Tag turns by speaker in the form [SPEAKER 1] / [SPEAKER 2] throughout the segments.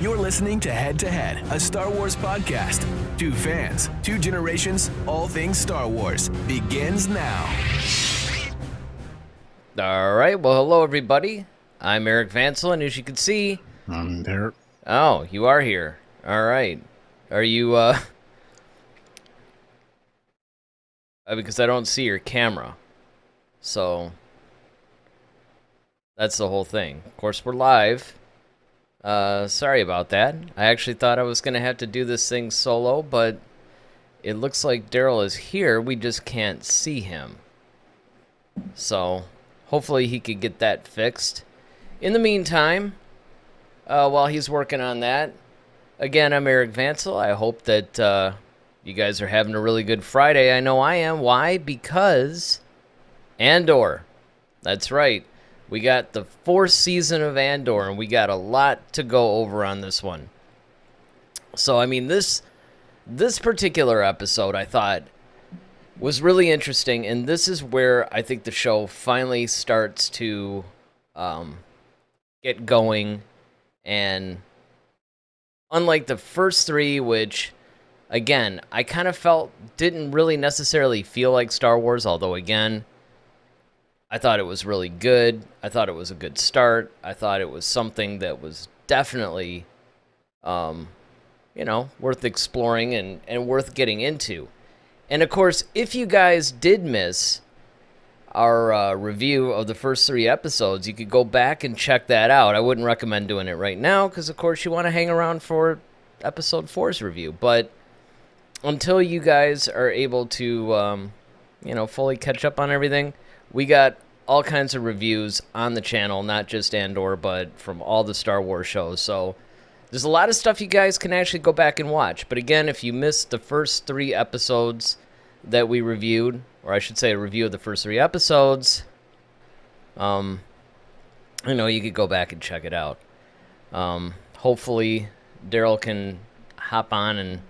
[SPEAKER 1] You're listening to Head to Head, a Star Wars podcast. Two fans, two generations, all things Star Wars begins now.
[SPEAKER 2] All right. Well, hello, everybody. I'm Eric Vansel, and as you can see...
[SPEAKER 3] I'm there.
[SPEAKER 2] Oh, you are here. All right. Are you, because I don't see your camera. So, that's the whole thing. Of course, we're live. Sorry about that. I actually thought I was going to have to do this thing solo, but it looks like Daryl is here. We just can't see him. So, hopefully he could get that fixed. In the meantime, while he's working on that, again, I'm Eric Vansel. I hope that you guys are having a really good Friday. I know I am. Why? Because Andor. That's right. We got the 4th season of Andor, and we got a lot to go over on this one. So, I mean, this particular episode, I thought, was really interesting, and this is where I think the show finally starts to get going, and unlike the first 3, which, again, I kind of felt didn't really necessarily feel like Star Wars, although, again, I thought it was really good. I thought it was a good start. I thought it was something that was definitely, worth exploring and worth getting into. And, of course, if you guys did miss our review of the first 3 episodes, you could go back and check that out. I wouldn't recommend doing it right now because, of course, you want to hang around for episode 4's review. But until you guys are able to, fully catch up on everything, we got all kinds of reviews on the channel, not just Andor, but from all the Star Wars shows. So there's a lot of stuff you guys can actually go back and watch. But again, if you missed the first 3 episodes that we reviewed, or I should say a review of the first 3 episodes, you could go back and check it out. Hopefully Daryl can hop on and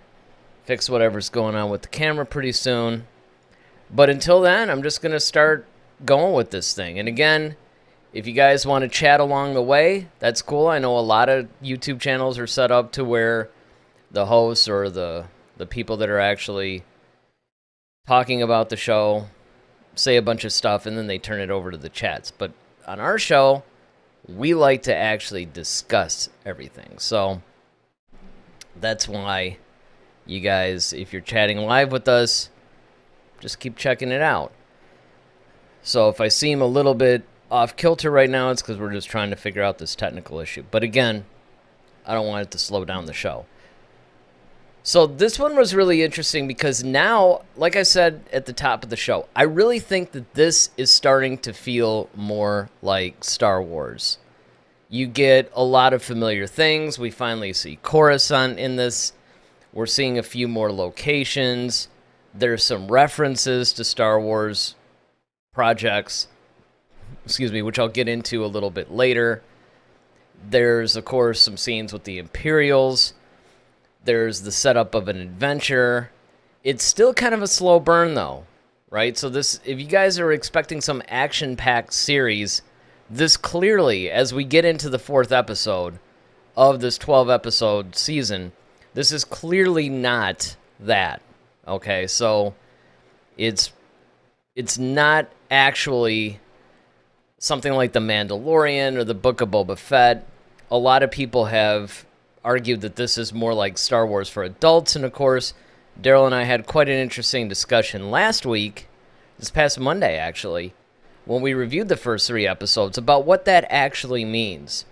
[SPEAKER 2] fix whatever's going on with the camera pretty soon. But until then, I'm just going to start going with this thing. And again, if you guys want to chat along the way, that's cool. I know a lot of YouTube channels are set up to where the hosts or the people that are actually talking about the show say a bunch of stuff and then they turn it over to the chats. But on our show, we like to actually discuss everything. So that's why you guys, if you're chatting live with us, just keep checking it out. So if I seem a little bit off kilter right now, it's because we're just trying to figure out this technical issue. But again, I don't want it to slow down the show. So this one was really interesting because now, like I said at the top of the show, I really think that this is starting to feel more like Star Wars. You get a lot of familiar things. We finally see Coruscant in this. We're seeing a few more locations. There's some references to Star Wars projects, which I'll get into a little bit later. There's, of course, some scenes with the Imperials. There's the setup of an adventure. It's still kind of a slow burn, though, right? So this, if you guys are expecting some action-packed series, this clearly, as we get into the 4th episode of this 12-episode season, this is clearly not that. Okay, so it's not actually something like The Mandalorian or the Book of Boba Fett. A lot of people have argued that this is more like Star Wars for adults, and of course, Daryl and I had quite an interesting discussion last week, this past Monday actually, when we reviewed the first 3 episodes about what that actually means.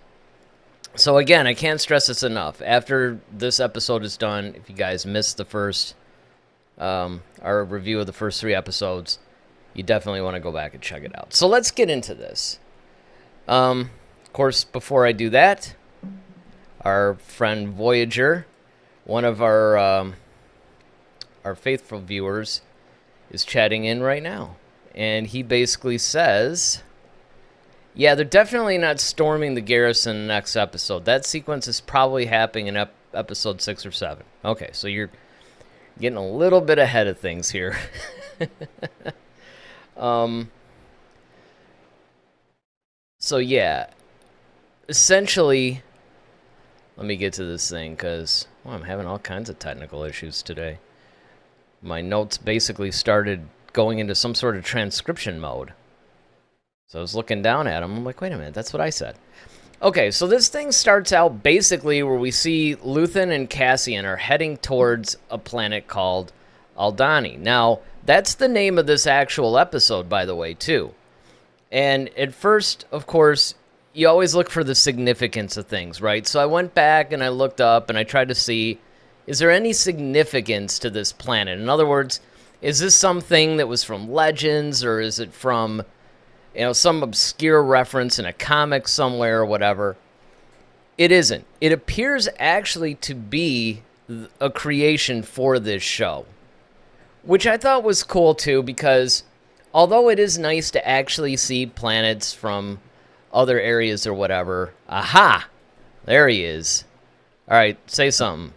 [SPEAKER 2] So again, I can't stress this enough. After this episode is done, if you guys missed the first our review of the first 3 episodes, you definitely want to go back and check it out. So let's get into this. Of course, before I do that, our friend Voyager, one of our faithful viewers, is chatting in right now. And he basically says, yeah, they're definitely not storming the garrison next episode. That sequence is probably happening in episode 6 or 7. Okay, so you're getting a little bit ahead of things here. So yeah, essentially, Let me get to this thing because I'm having all kinds of technical issues today. My notes basically started going into some sort of transcription mode. So I was looking down at them. I'm like, wait a minute, that's what I said. Okay, so this thing starts out basically where we see Luthen and Cassian are heading towards a planet called Aldhani. Now, that's the name of this actual episode, by the way, too. And at first, of course, you always look for the significance of things, right? So I went back and I looked up and I tried to see, is there any significance to this planet? In other words, is this something that was from Legends, or is it from, some obscure reference in a comic somewhere or whatever? It isn't. It appears actually to be a creation for this show, which I thought was cool too, because although it is nice to actually see planets from other areas or whatever. Aha! There he is. All right, say something.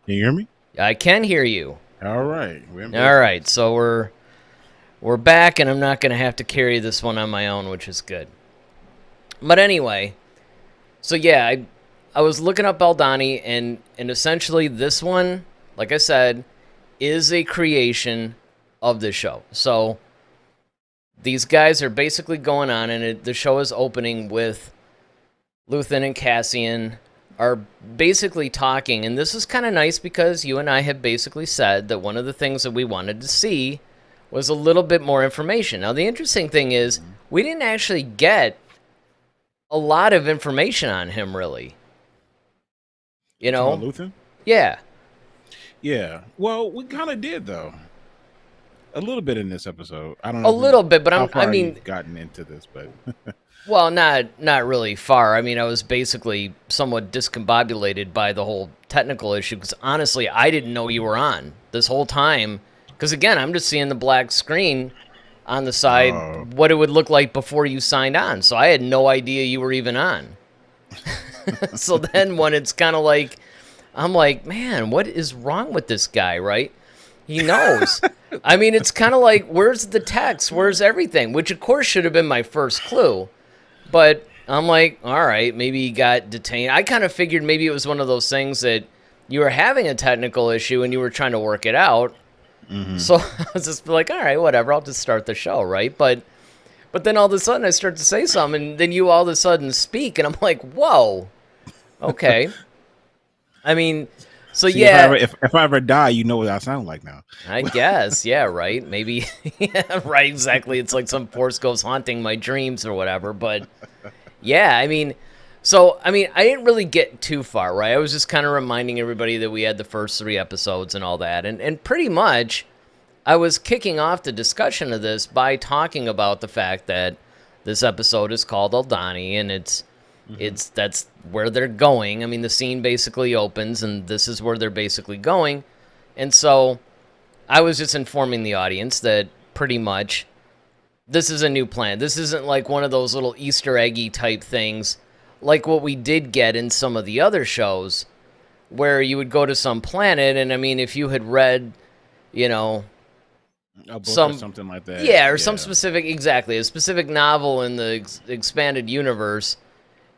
[SPEAKER 3] Can you hear me?
[SPEAKER 2] I can hear you.
[SPEAKER 3] All right.
[SPEAKER 2] All right, so we're back, and I'm not going to have to carry this one on my own, which is good. But anyway, so yeah, I was looking up Aldhani, and essentially this one, like I said, is a creation of the show. So these guys are basically going on, and the show is opening with Luthen and Cassian are basically talking, and this is kind of nice because you and I have basically said that one of the things that we wanted to see was a little bit more information. Now, the interesting thing is we didn't actually get a lot of information on him, really.
[SPEAKER 3] Luthen?
[SPEAKER 2] Yeah.
[SPEAKER 3] Yeah. Well, we kind of did, though. A little bit in this episode. I don't know.
[SPEAKER 2] A little bit, but
[SPEAKER 3] you've gotten into this, but
[SPEAKER 2] well, not really far. I mean, I was basically somewhat discombobulated by the whole technical issue because honestly, I didn't know you were on this whole time. Because again, I'm just seeing the black screen on the side, what it would look like before you signed on. So I had no idea you were even on. So then when it's kind of like, I'm like, man, what is wrong with this guy, right? He knows. I mean, it's kind of like, where's the text? Where's everything? Which, of course, should have been my first clue. But I'm like, all right, maybe he got detained. I kind of figured maybe it was one of those things that you were having a technical issue and you were trying to work it out. Mm-hmm. So I was just like, all right, whatever. I'll just start the show, right? But then all of a sudden I start to say something, and then you all of a sudden speak, and I'm like, whoa, okay. I mean... So yeah,
[SPEAKER 3] if I ever die, you know what I sound like now.
[SPEAKER 2] I guess, yeah, right. Maybe, yeah, right, exactly. It's like some force ghost haunting my dreams or whatever. But yeah, I mean, I didn't really get too far, right? I was just kind of reminding everybody that we had the first 3 episodes and all that, and pretty much, I was kicking off the discussion of this by talking about the fact that this episode is called Aldhani, and that's where they're going. I mean, the scene basically opens, and this is where they're basically going. And so I was just informing the audience that pretty much this is a new planet. This isn't like one of those little Easter eggy type things like what we did get in some of the other shows where you would go to some planet, and I mean, if you had read, a book or something like that. Yeah, or some specific, exactly, a specific novel in the expanded universe,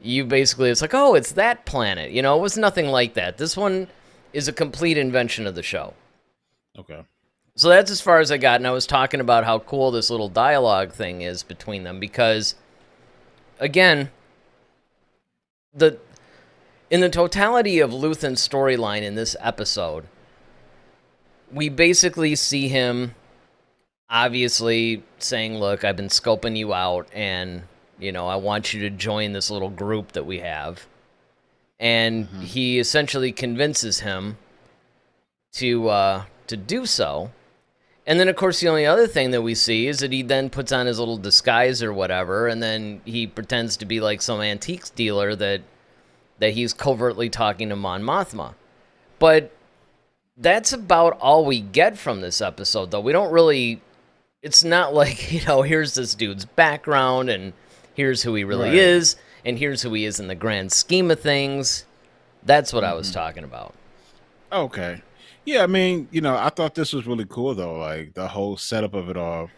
[SPEAKER 2] you basically, it's like, oh, it's that planet. It was nothing like that. This one is a complete invention of the show.
[SPEAKER 3] Okay.
[SPEAKER 2] So that's as far as I got, and I was talking about how cool this little dialogue thing is between them, because, again, in the totality of Luthen's storyline in this episode, we basically see him obviously saying, look, I've been scoping you out, and... I want you to join this little group that we have. And he essentially convinces him to do so. And then, of course, the only other thing that we see is that he then puts on his little disguise or whatever, and then he pretends to be like some antiques dealer that he's covertly talking to Mon Mothma. But that's about all we get from this episode, though. We don't really... It's not like, here's this dude's background, and... here's who he really is, and here's who he is in the grand scheme of things. That's what I was talking about.
[SPEAKER 3] Okay. Yeah, I mean, I thought this was really cool, though, like the whole setup of it all.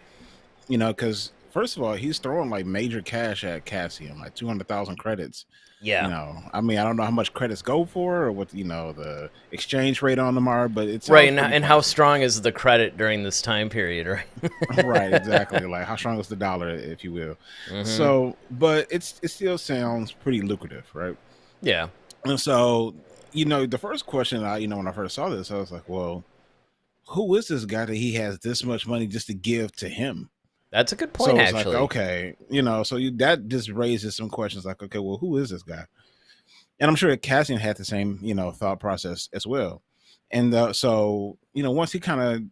[SPEAKER 3] Because first of all, he's throwing like major cash at Cassian, like 200,000 credits.
[SPEAKER 2] Yeah.
[SPEAKER 3] I mean, I don't know how much credits go for or what the exchange rate on them are, but it's
[SPEAKER 2] right. And how strong is the credit during this time period, right?
[SPEAKER 3] Right, exactly. Like how strong is the dollar, if you will.
[SPEAKER 2] Mm-hmm.
[SPEAKER 3] So, but it still sounds pretty lucrative, right?
[SPEAKER 2] Yeah.
[SPEAKER 3] And so, the first question when I first saw this, I was like, well, who is this guy that he has this much money just to give to him?
[SPEAKER 2] That's a good point,
[SPEAKER 3] so it's
[SPEAKER 2] actually.
[SPEAKER 3] like, okay, that just raises some questions like, okay, well, who is this guy? And I'm sure Cassian had the same, thought process as well. And so, once he kind of,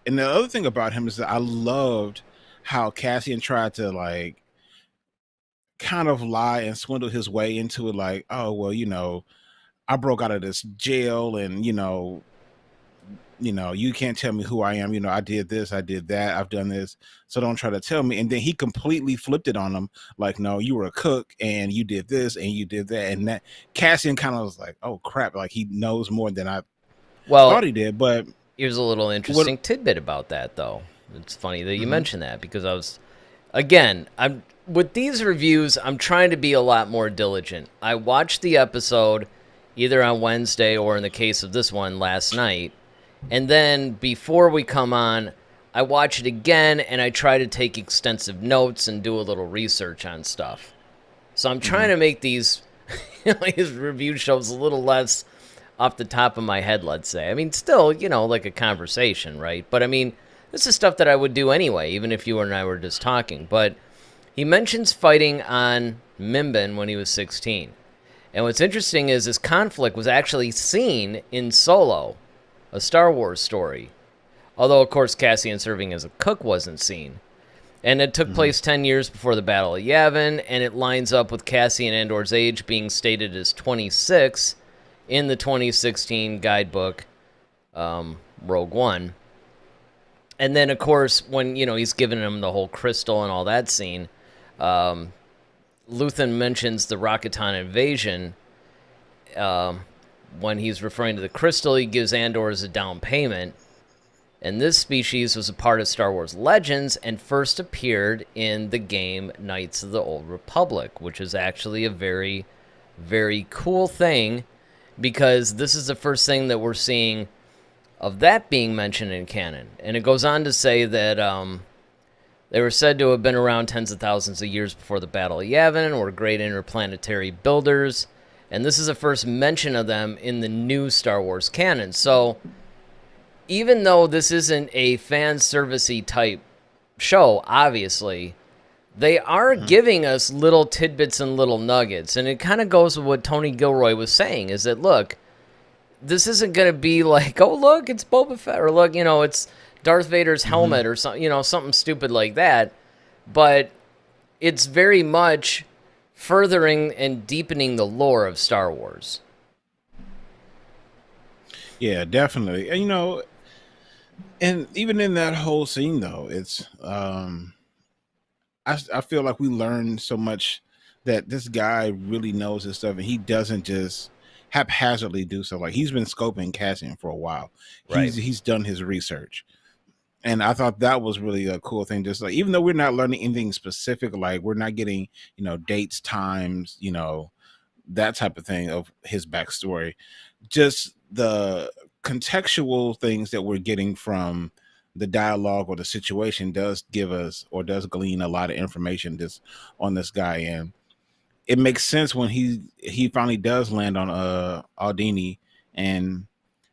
[SPEAKER 3] and the other thing about him is that I loved how Cassian tried to like kind of lie and swindle his way into it. Like, oh, well, I broke out of this jail and, you can't tell me who I am. I did this, I did that, I've done this. So don't try to tell me. And then he completely flipped it on him. Like, no, you were a cook and you did this and you did that. And that Cassian kind of was like, oh crap. Like he knows more than I thought he did. But
[SPEAKER 2] here's a little interesting tidbit about that though. It's funny that you mentioned that because I'm with these reviews, I'm trying to be a lot more diligent. I watched the episode either on Wednesday or in the case of this one last night. And then before we come on, I watch it again and I try to take extensive notes and do a little research on stuff. So I'm trying to make these, these review shows a little less off the top of my head, let's say. I mean, still, like a conversation, right? But I mean, this is stuff that I would do anyway, even if you and I were just talking. But he mentions fighting on Mimban when he was 16. And what's interesting is this conflict was actually seen in Solo, a Star Wars story. Although, of course, Cassian serving as a cook wasn't seen. And it took place 10 years before the Battle of Yavin, and it lines up with Cassian Andor's age being stated as 26 in the 2016 guidebook, Rogue One. And then, of course, when, he's giving him the whole crystal and all that scene, Luthen mentions the Rakatan invasion. When he's referring to the crystal, he gives Andor as a down payment. And this species was a part of Star Wars Legends and first appeared in the game Knights of the Old Republic, which is actually a very, very cool thing because this is the first thing that we're seeing of that being mentioned in canon. And it goes on to say that they were said to have been around tens of thousands of years before the Battle of Yavin, were great interplanetary builders. And this is the first mention of them in the new Star Wars canon. So even though this isn't a fan servicey type show, obviously, they are giving us little tidbits and little nuggets. And it kind of goes with what Tony Gilroy was saying, is that, look, this isn't going to be like, oh, look, it's Boba Fett, or look, it's Darth Vader's helmet, or something, something stupid like that. But it's very much furthering and deepening the lore of Star Wars.
[SPEAKER 3] Yeah, definitely. And and even in that whole scene though, it's I feel like we learned so much that this guy really knows his stuff and he doesn't just haphazardly do so. Like he's been scoping Cassian for a while.
[SPEAKER 2] Right.
[SPEAKER 3] He's done his research. And I thought that was really a cool thing. Just like, even though we're not learning anything specific, like we're not getting, dates, times, that type of thing of his backstory, just the contextual things that we're getting from the dialogue or the situation does give us or does glean a lot of information just on this guy. And it makes sense when he finally does land on Aldhani and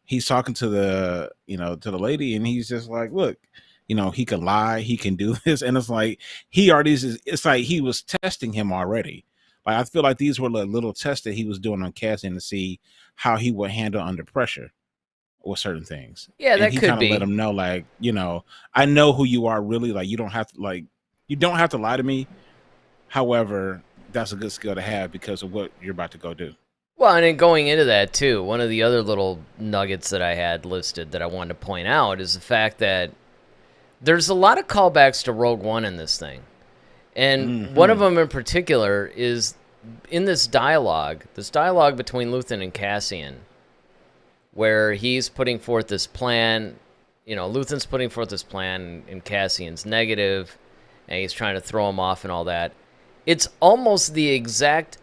[SPEAKER 3] he's talking to the lady and he's just like, look, he can lie, he can do this. And it's like, it's like he was testing him already. Like, I feel like these were like little tests that he was doing on Cassian to see how he would handle under pressure or certain things.
[SPEAKER 2] Yeah, that
[SPEAKER 3] he
[SPEAKER 2] could
[SPEAKER 3] kind
[SPEAKER 2] be.
[SPEAKER 3] of let him know, like, I know who you are really. Like, you don't have to lie to me. However, that's a good skill to have because of what you're about to go do.
[SPEAKER 2] Well, and then going into that, too, one of the other little nuggets that I had listed that I wanted to point out is the fact that there's a lot of callbacks to Rogue One in this thing. And one of them in particular is in this dialogue between Luthen and Cassian, where he's putting forth this plan, Luthen's putting forth this plan and Cassian's negative. and he's trying to throw him off and all that. It's almost the exact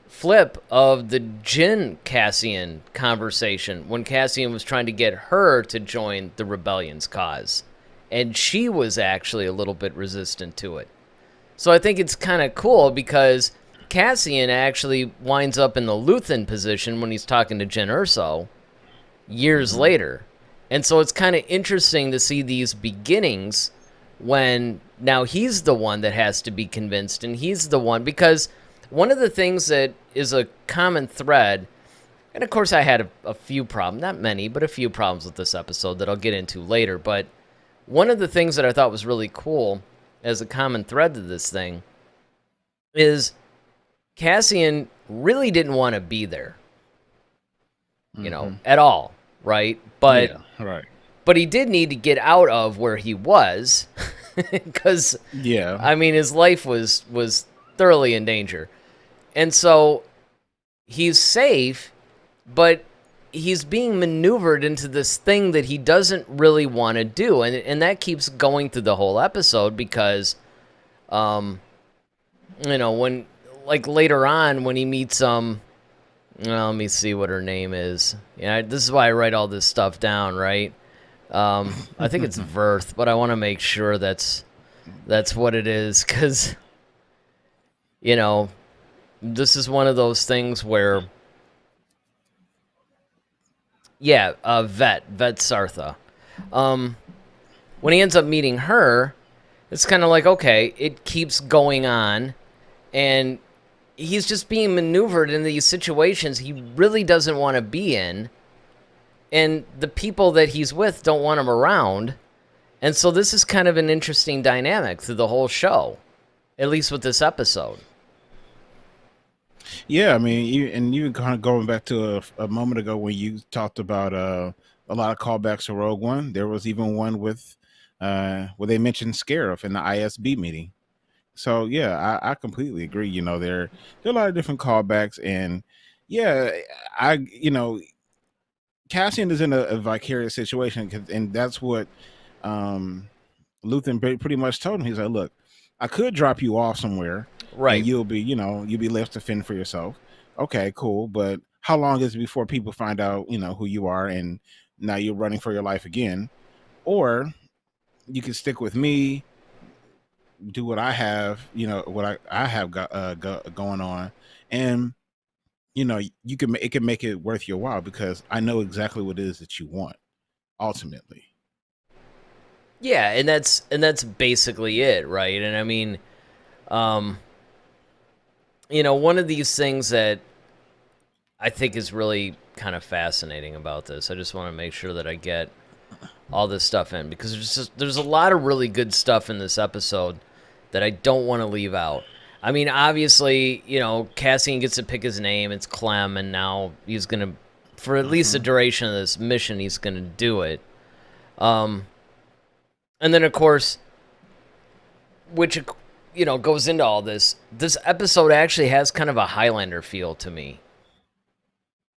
[SPEAKER 2] flip of the Jyn Cassian conversation when Cassian was trying to get her to join the rebellion's cause, and she was actually a little bit resistant to it. So I think it's kind of cool because Cassian actually winds up in the Luthen position when he's talking to Jyn Erso years later. And so it's kind of interesting to see these beginnings when now he's the one that has to be convinced, and he's the one, because one of the things that is a common thread, and of course I had a few problems, not many, but a few problems with this episode that I'll get into later, but one of the things that I thought was really cool as a common thread to this thing is Cassian really didn't want to be there, you know, at all, right? But
[SPEAKER 3] right.
[SPEAKER 2] But he did need to get out of where he was, because I mean his life was thoroughly in danger, and so he's safe, but he's being maneuvered into this thing that he doesn't really want to do, and that keeps going through the whole episode because, you know, when like later on when he meets well, let me see what her name is. Yeah, this is why I write all this stuff down, right? I think it's Verth, but I want to make sure that's what it is, because, you know, this is one of those things where, Vet Sartha. When he ends up meeting her, it's kind of like, okay, it keeps going on, and he's just being maneuvered in these situations he really doesn't want to be in, and the people that he's with don't want him around. And so this is kind of an interesting dynamic through the whole show, at least with this episode.
[SPEAKER 3] Yeah, I mean, you kind of going back to a moment ago when you talked about a lot of callbacks to Rogue One. There was even one with where they mentioned Scarif in the ISB meeting. So yeah, I completely agree. You know, there are a lot of different callbacks, and Cassian is in a vicarious situation, and that's what Luthen pretty much told him. He's like, look, I could drop you off somewhere,
[SPEAKER 2] right?
[SPEAKER 3] And you'll be left to fend for yourself. Okay, cool. But how long is it before people find out, who you are, and now you're running for your life again? Or you can stick with me, do what I have, what I have got going on, and it can make it worth your while because I know exactly what it is that you want ultimately.
[SPEAKER 2] Yeah, and that's basically it, right? And I mean, one of these things that I think is really kind of fascinating about this, I just want to make sure that I get all this stuff in, because there's a lot of really good stuff in this episode that I don't want to leave out. I mean, obviously, Cassian gets to pick his name. It's Clem, and now he's going to, for at least the duration of this mission, he's going to do it. And then, of course, which, goes into all this, this episode actually has kind of a Highlander feel to me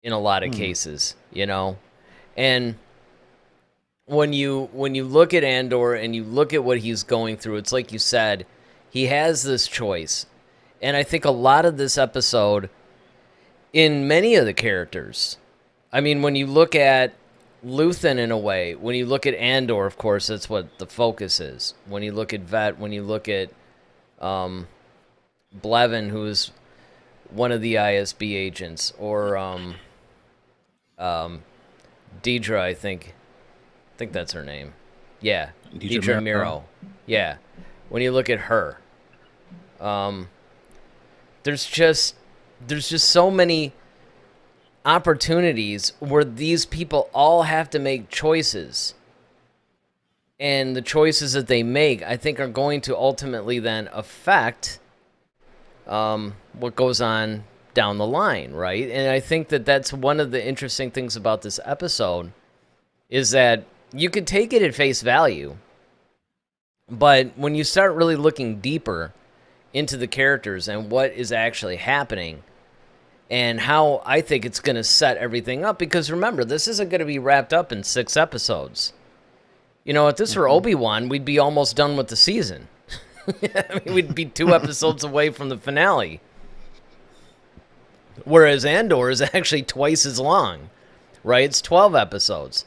[SPEAKER 2] in a lot of cases, And when you look at Andor and you look at what he's going through, it's like you said, he has this choice. And I think a lot of this episode, in many of the characters, I mean, when you look at Luthen in a way, when you look at Andor, of course, that's what the focus is. When you look at Vet, when you look at Blevin, who's one of the ISB agents, or Deidre, I think that's her name. Yeah, Deidre Miro. Yeah, when you look at her, there's just so many opportunities where these people all have to make choices, and the choices that they make, I think, are going to ultimately then affect what goes on down the line, right? And I think that that's one of the interesting things about this episode, is that you could take it at face value, but when you start really looking deeper into the characters and what is actually happening and how I think it's going to set everything up, because remember, this isn't going to be wrapped up in 6 episodes. If this were Obi-Wan, we'd be almost done with the season. I mean, we'd be 2 episodes away from the finale. Whereas Andor is actually twice as long, right? It's 12 episodes.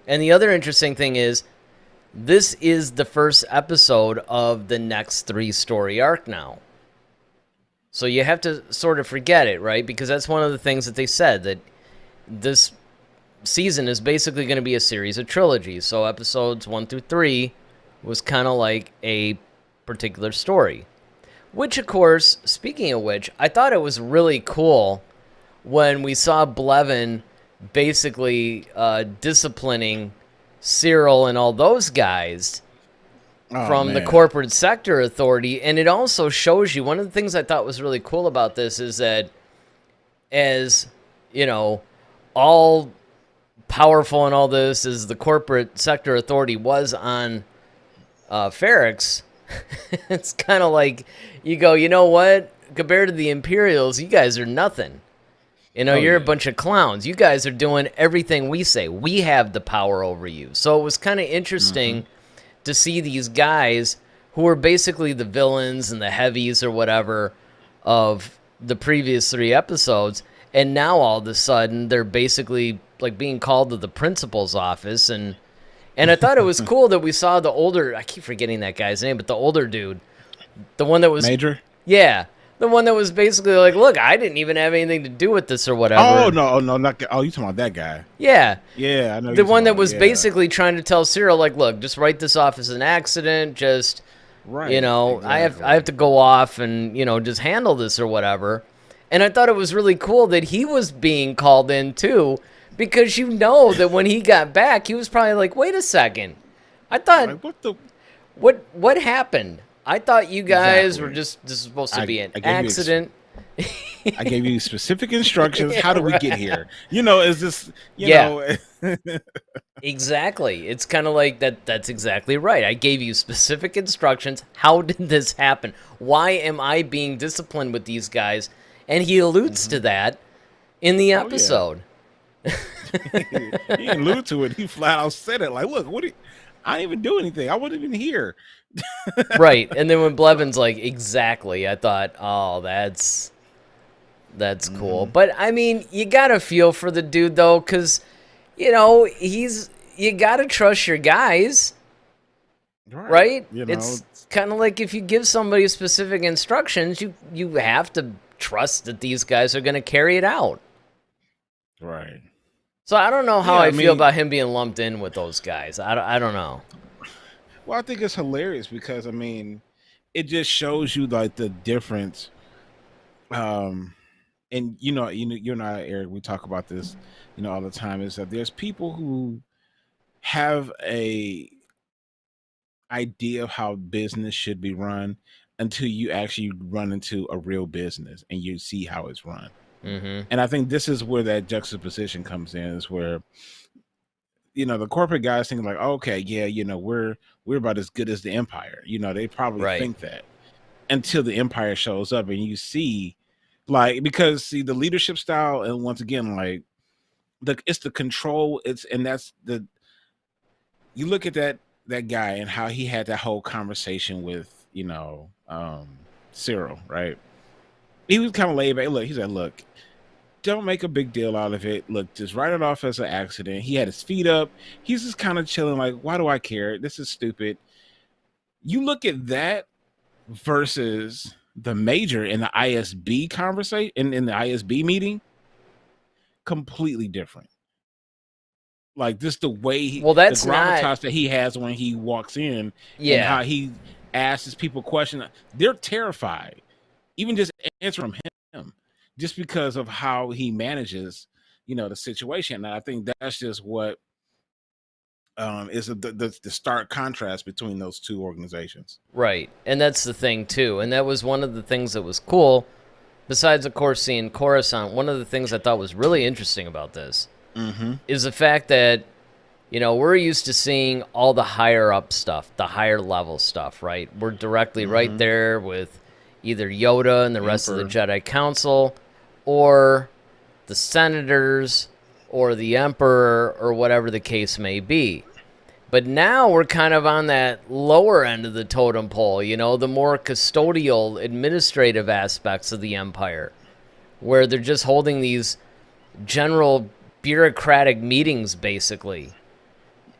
[SPEAKER 2] And the other interesting thing is, this is the first episode of the next 3-story arc now. So you have to sort of forget it, right? Because that's one of the things that they said, that this season is basically going to be a series of trilogies. So episodes 1 through 3 was kind of like a particular story. Which, of course, speaking of which, I thought it was really cool when we saw Blevin basically disciplining Cyril and all those guys from the corporate sector authority. And it also shows you, one of the things I thought was really cool about this is that, as, you know, all powerful and all this as the corporate sector authority was on Ferrix, it's kind of like you go, you know what? Compared to the Imperials, you guys are nothing. You know, you're a bunch of clowns. You guys are doing everything we say. We have the power over you. So it was kind of interesting to see these guys who were basically the villains and the heavies or whatever of the previous 3 episodes. And now all of a sudden they're basically like being called to the principal's office. And I thought it was cool that we saw the older, I keep forgetting that guy's name, but the older dude, the one that was
[SPEAKER 3] Major?
[SPEAKER 2] Yeah. The one that was basically like, look, I didn't even have anything to do with this or whatever.
[SPEAKER 3] Oh, no, not. Oh, you talking about that guy?
[SPEAKER 2] Yeah.
[SPEAKER 3] Yeah, I know.
[SPEAKER 2] The one that was basically trying to tell Cyril, like, look, just write this off as an accident. Just, you know, exactly. I have to go off and, you know, just handle this or whatever. And I thought it was really cool that he was being called in too, because you know that when he got back, he was probably like, wait a second. I thought, like, what happened? I thought you guys were this is supposed to be an accident.
[SPEAKER 3] I gave you specific instructions. How did we get here? You know, is this, you know.
[SPEAKER 2] Exactly. It's kind of like that. That's exactly right. I gave you specific instructions. How did this happen? Why am I being disciplined with these guys? And he alludes to that in the episode.
[SPEAKER 3] He alluded to it. He flat out said it. Like, look, I didn't even do anything. I wasn't even here.
[SPEAKER 2] Right. And then when Blevin's like, exactly, I thought, oh, that's cool. But I mean, you gotta feel for the dude though, because you know you gotta trust your guys, right? You know, it's kind of like if you give somebody specific instructions, you have to trust that these guys are gonna carry it out,
[SPEAKER 3] right?
[SPEAKER 2] So I don't know how I feel about him being lumped in with those guys. I don't know.
[SPEAKER 3] Well, I think it's hilarious because I mean, it just shows you like the difference. And you know, you and I, Eric, we talk about this, you know, all the time. Is that there's people who have a idea of how business should be run until you actually run into a real business and you see how it's run. And I think this is where that juxtaposition comes in. Is where, you know, the corporate guys think like, oh, okay, yeah, you know, we're about as good as the Empire. You know, they probably think that until the Empire shows up and you see, like, because see the leadership style, and once again, like it's the control. You look at that guy and how he had that whole conversation with, you know, Cyril, right? He was kind of laid back. Look, he said, look, don't make a big deal out of it. Look, just write it off as an accident. He had his feet up. He's just kind of chilling, like, why do I care? This is stupid. You look at that versus the major in the ISB conversation, in the ISB meeting, completely different. Like, just the way
[SPEAKER 2] that's
[SPEAKER 3] the gravitas that he has when he walks in, and how he asks people questions. They're terrified, even just answering him, just because of how he manages, you know, the situation. And I think that's just what is the stark contrast between those two organizations.
[SPEAKER 2] Right. And that's the thing too. And that was one of the things that was cool. Besides, of course, seeing Coruscant, one of the things I thought was really interesting about this is the fact that, you know, we're used to seeing all the higher up stuff, the higher level stuff, right? We're directly right there with either Yoda and the rest of the Jedi Council, or the senators, or the Emperor, or whatever the case may be. But now we're kind of on that lower end of the totem pole, you know, the more custodial, administrative aspects of the Empire, where they're just holding these general bureaucratic meetings, basically.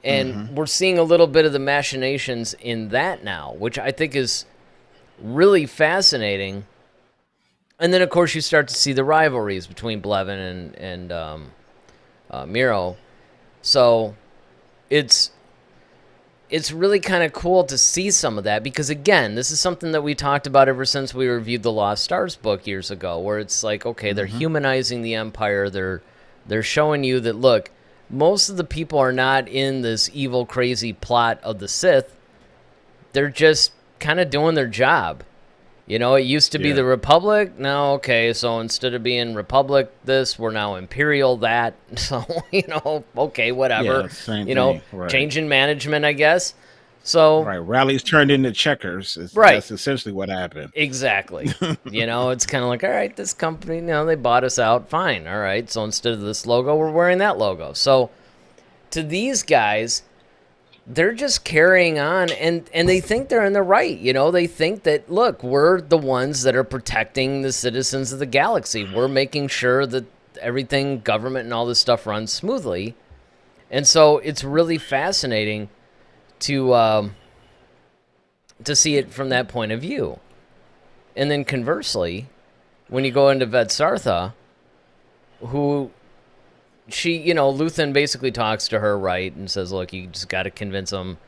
[SPEAKER 2] And we're seeing a little bit of the machinations in that now, which I think is really fascinating. And then, of course, you start to see the rivalries between Blevin and Miro. So it's really kind of cool to see some of that because, again, this is something that we talked about ever since we reviewed the Lost Stars book years ago, where it's like, okay, they're humanizing the Empire. They're showing you that, look, most of the people are not in this evil, crazy plot of the Sith. They're just kind of doing their job. You know, it used to be the Republic. Now, okay, so instead of being Republic this, we're now Imperial that. So, you know, okay, whatever.
[SPEAKER 3] Yeah, same
[SPEAKER 2] you know,
[SPEAKER 3] thing. Right.
[SPEAKER 2] change in management, I guess. So
[SPEAKER 3] right, rallies turned into checkers.
[SPEAKER 2] Right.
[SPEAKER 3] That's essentially what happened.
[SPEAKER 2] Exactly. You know, it's kind of like, all right, this company, you know, they bought us out. Fine. All right. So instead of this logo, we're wearing that logo. So to these guys, they're just carrying on and they think they're in the right. You know, they think that, look, we're the ones that are protecting the citizens of the galaxy. We're making sure that everything, government and all this stuff runs smoothly. And so it's really fascinating to see it from that point of view. And then conversely, when you go into Vetsartha, who she, you know, Luthen basically talks to her, right, and says, look, you just got to convince them,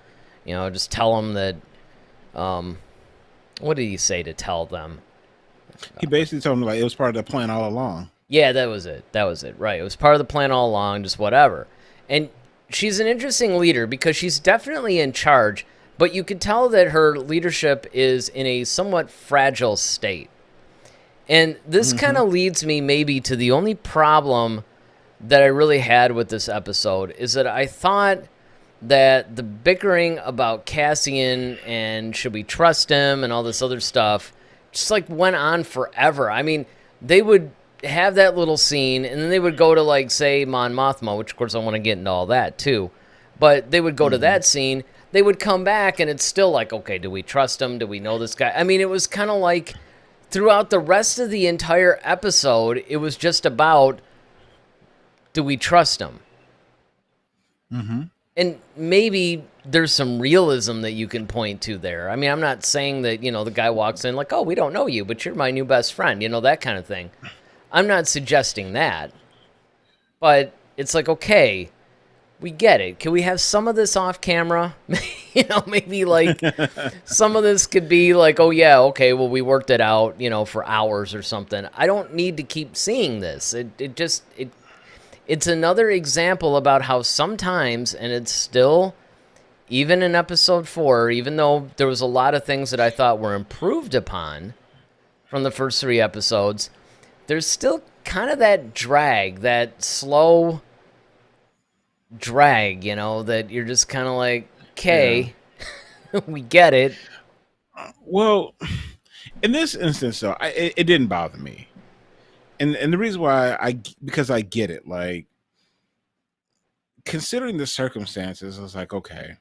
[SPEAKER 2] you know, just tell them that, what did he say to tell them?
[SPEAKER 3] He basically told them, like, it was part of the plan all along.
[SPEAKER 2] Yeah, that was it. Right. It was part of the plan all along, just whatever. And she's an interesting leader because she's definitely in charge, but you can tell that her leadership is in a somewhat fragile state. And this kind of leads me maybe to the only problem that I really had with this episode is that I thought that the bickering about Cassian and should we trust him and all this other stuff just like went on forever. I mean, they would have that little scene, and then they would go to, like, say, Mon Mothma, which, of course, I want to get into all that, too. But they would go to that scene. They would come back, and it's still like, okay, do we trust him? Do we know this guy? I mean, it was kind of like throughout the rest of the entire episode, it was just about, do we trust him? And maybe there's some realism that you can point to there. I mean, I'm not saying that, you know, the guy walks in like, oh, we don't know you, but you're my new best friend, you know, that kind of thing. I'm not suggesting that, but it's like, okay, we get it. Can we have some of this off camera? You know, maybe like some of this could be like, oh yeah, okay, well, we worked it out, you know, for hours or something. I don't need to keep seeing this. It's another example about how sometimes, and it's still, even in episode 4, even though there was a lot of things that I thought were improved upon from the first 3 episodes, there's still kind of that drag, that slow drag, you know, that you're just kind of like, okay, we get it.
[SPEAKER 3] Well, in this instance, though, it didn't bother me. And the reason why, because I get it. Like, considering the circumstances, I was like, okay,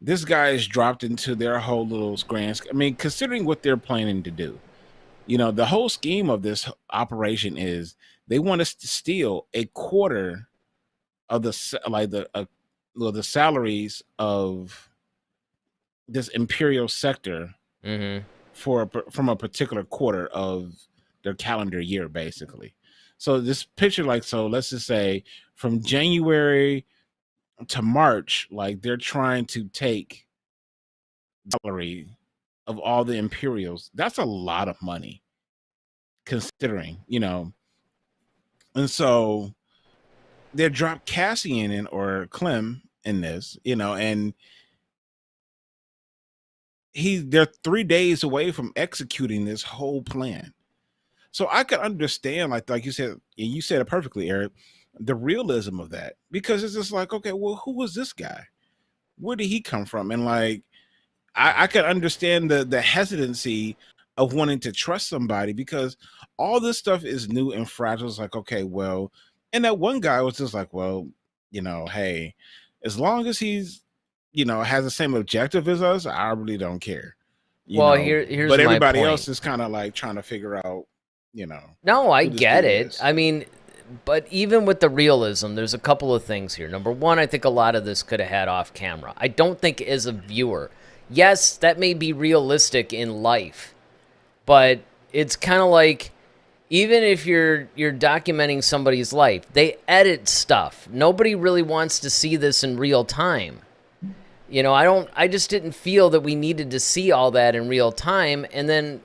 [SPEAKER 3] this guy is dropped into their whole little grand. I mean, considering what they're planning to do. You know, the whole scheme of this operation is they want us to steal a quarter of the salaries of this Imperial sector from a particular quarter of their calendar year, basically. So this picture, like, so let's just say from January to March, like they're trying to take salary of all the Imperials. That's a lot of money, considering, you know. And so they drop Cassian in or Clem in this, you know, and they're 3 days away from executing this whole plan. So I could understand, like you said, and you said it perfectly, Eric, the realism of that, because it's just like, okay, well, who was this guy? Where did he come from? And like, I could understand the hesitancy of wanting to trust somebody because all this stuff is new and fragile. It's like, okay, well, and that one guy was just like, well, you know, hey, as long as he's has the same objective as us, I really don't care.
[SPEAKER 2] Well, here's
[SPEAKER 3] but
[SPEAKER 2] my
[SPEAKER 3] everybody
[SPEAKER 2] point.
[SPEAKER 3] else is kind of like trying to figure out,
[SPEAKER 2] No, I
[SPEAKER 3] who this
[SPEAKER 2] get
[SPEAKER 3] dude
[SPEAKER 2] it.
[SPEAKER 3] is.
[SPEAKER 2] I mean, but even with the realism, there's a couple of things here. Number one, I think a lot of this could have had off camera. I don't think as a viewer, yes, that may be realistic in life, but it's kind of like, even if you're documenting somebody's life, they edit stuff. Nobody really wants to see this in real time. I just didn't feel that we needed to see all that in real time. And then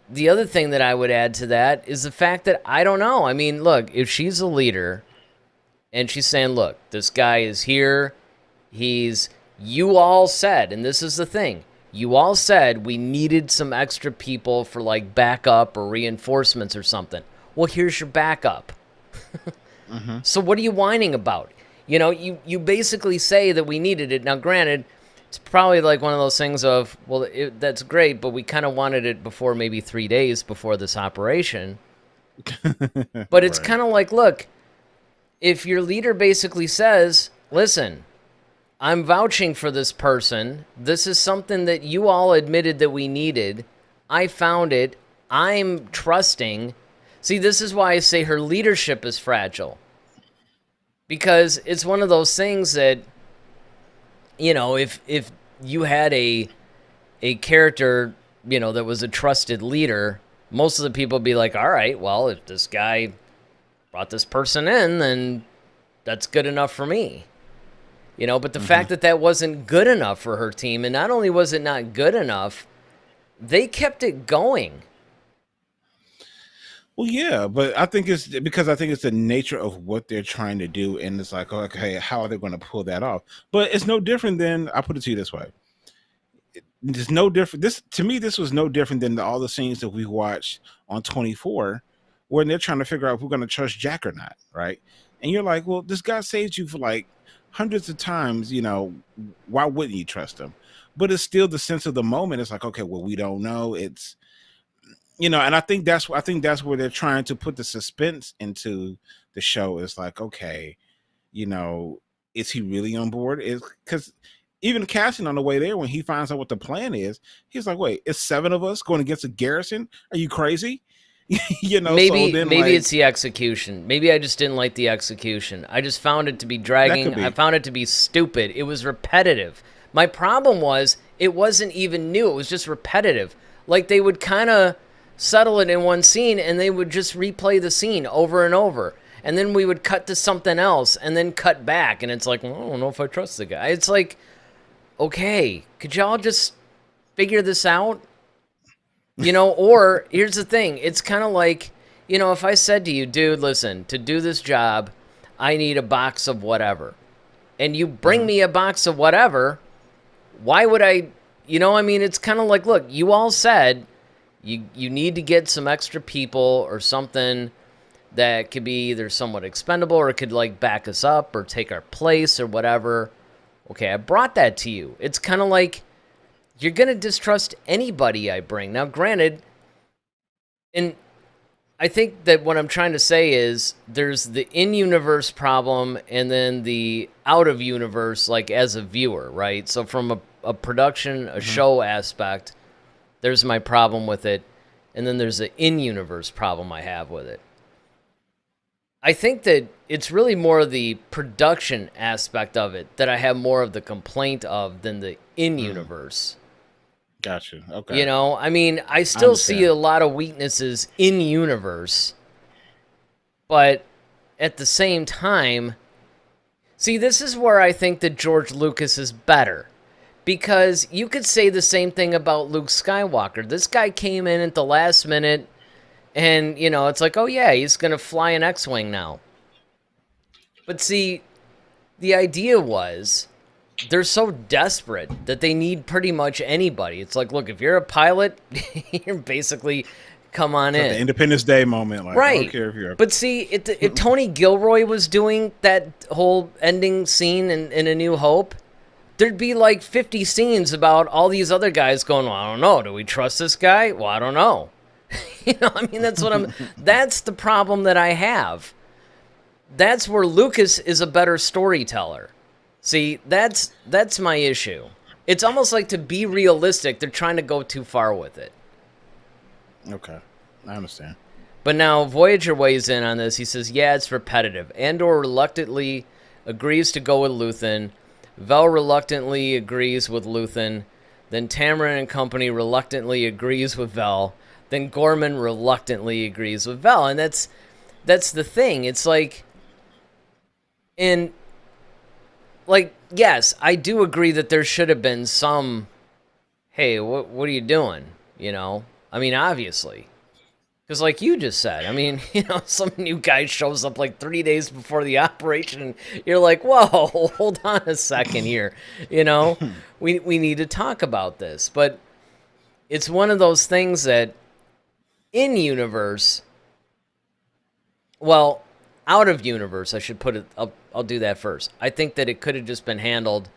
[SPEAKER 2] the other thing that I would add to that is the fact that I don't know. I mean, look, if she's a leader and she's saying, look, this guy is here, you all said, and this is the thing, you all said we needed some extra people for like backup or reinforcements or something. Well, here's your backup. So what are you whining about? You basically say that we needed it. Now, granted, it's probably like one of those things of, well, that's great, but we kind of wanted it before maybe 3 days before this operation. But it's kind of like, look, if your leader basically says, listen, I'm vouching for this person. This is something that you all admitted that we needed. I found it. I'm trusting. See, this is why I say her leadership is fragile. Because it's one of those things that, if you had a character, that was a trusted leader, most of the people would be like, all right, well, if this guy brought this person in, then that's good enough for me. But the fact that wasn't good enough for her team, and not only was it not good enough, they kept it going.
[SPEAKER 3] Well, yeah, but I think it's because I think it's the nature of what they're trying to do, and it's like, okay, how are they going to pull that off? But it's no different than, I'll put it to you this way. It's no different. This was no different than all the scenes that we watched on 24, where they're trying to figure out if we're going to trust Jack or not, right? And you're like, well, this guy saved you for like hundreds of times, why wouldn't you trust him? But it's still the sense of the moment. It's like, okay, well, we don't know. It's, and I think that's where they're trying to put the suspense into the show. It's like, okay, is he really on board? Is because even Cassian on the way there, when he finds out what the plan is, he's like, wait, it's 7 of us going against a garrison? Are you crazy?
[SPEAKER 2] Maybe
[SPEAKER 3] so then,
[SPEAKER 2] maybe it's the execution. Maybe I just didn't like the execution. I just found it to be dragging. I found it to be stupid. It was repetitive. My problem was it wasn't even new. It was just repetitive. Like they would kind of settle it in one scene and they would just replay the scene over and over. And then we would cut to something else and then cut back. And it's like, well, I don't know if I trust the guy. It's like, okay, could y'all just figure this out? Or here's the thing. It's kind of like, if I said to you, dude, listen, to do this job, I need a box of whatever. And you bring me a box of whatever, why would I, it's kind of like, look, you all said you need to get some extra people or something that could be either somewhat expendable or it could like back us up or take our place or whatever. Okay, I brought that to you. It's kind of like, you're going to distrust anybody I bring. Now, granted, and I think that what I'm trying to say is there's the in-universe problem and then the out-of-universe, like, as a viewer, right? So from a production, a show aspect, there's my problem with it. And then there's the in-universe problem I have with it. I think that it's really more the production aspect of it that I have more of the complaint of than the in-universe.
[SPEAKER 3] Gotcha. Okay.
[SPEAKER 2] I still see a lot of weaknesses in universe, but at the same time, see, this is where I think that George Lucas is better, because you could say the same thing about Luke Skywalker. This guy came in at the last minute, and, it's like, oh yeah, he's going to fly an X-Wing now. But see, the idea was, they're so desperate that they need pretty much anybody. It's like, look, if you're a pilot, you're basically come on in.
[SPEAKER 3] The Independence Day moment, like,
[SPEAKER 2] right?
[SPEAKER 3] I don't care if you're.
[SPEAKER 2] But see, if Tony Gilroy was doing that whole ending scene in A New Hope, there'd be like 50 scenes about all these other guys going, well, I don't know, do we trust this guy? Well, I don't know. That's what that's the problem that I have. That's where Lucas is a better storyteller. See, that's my issue. It's almost like, to be realistic, they're trying to go too far with it.
[SPEAKER 3] Okay, I understand.
[SPEAKER 2] But now Voyager weighs in on this. He says, yeah, it's repetitive. Andor reluctantly agrees to go with Luthen. Vel reluctantly agrees with Luthen. Then Tamarin and company reluctantly agrees with Vel. Then Gorman reluctantly agrees with Vel. And that's the thing. It's like, and like, yes, I do agree that there should have been some, hey, what are you doing? You know? I mean, obviously. Because like you just said, I mean, some new guy shows up like 3 days before the operation, and you're like, whoa, hold on a second here. We need to talk about this. But it's one of those things that in universe, well, out of universe, I should put it, I'll do that first. I think that it could have just been handled.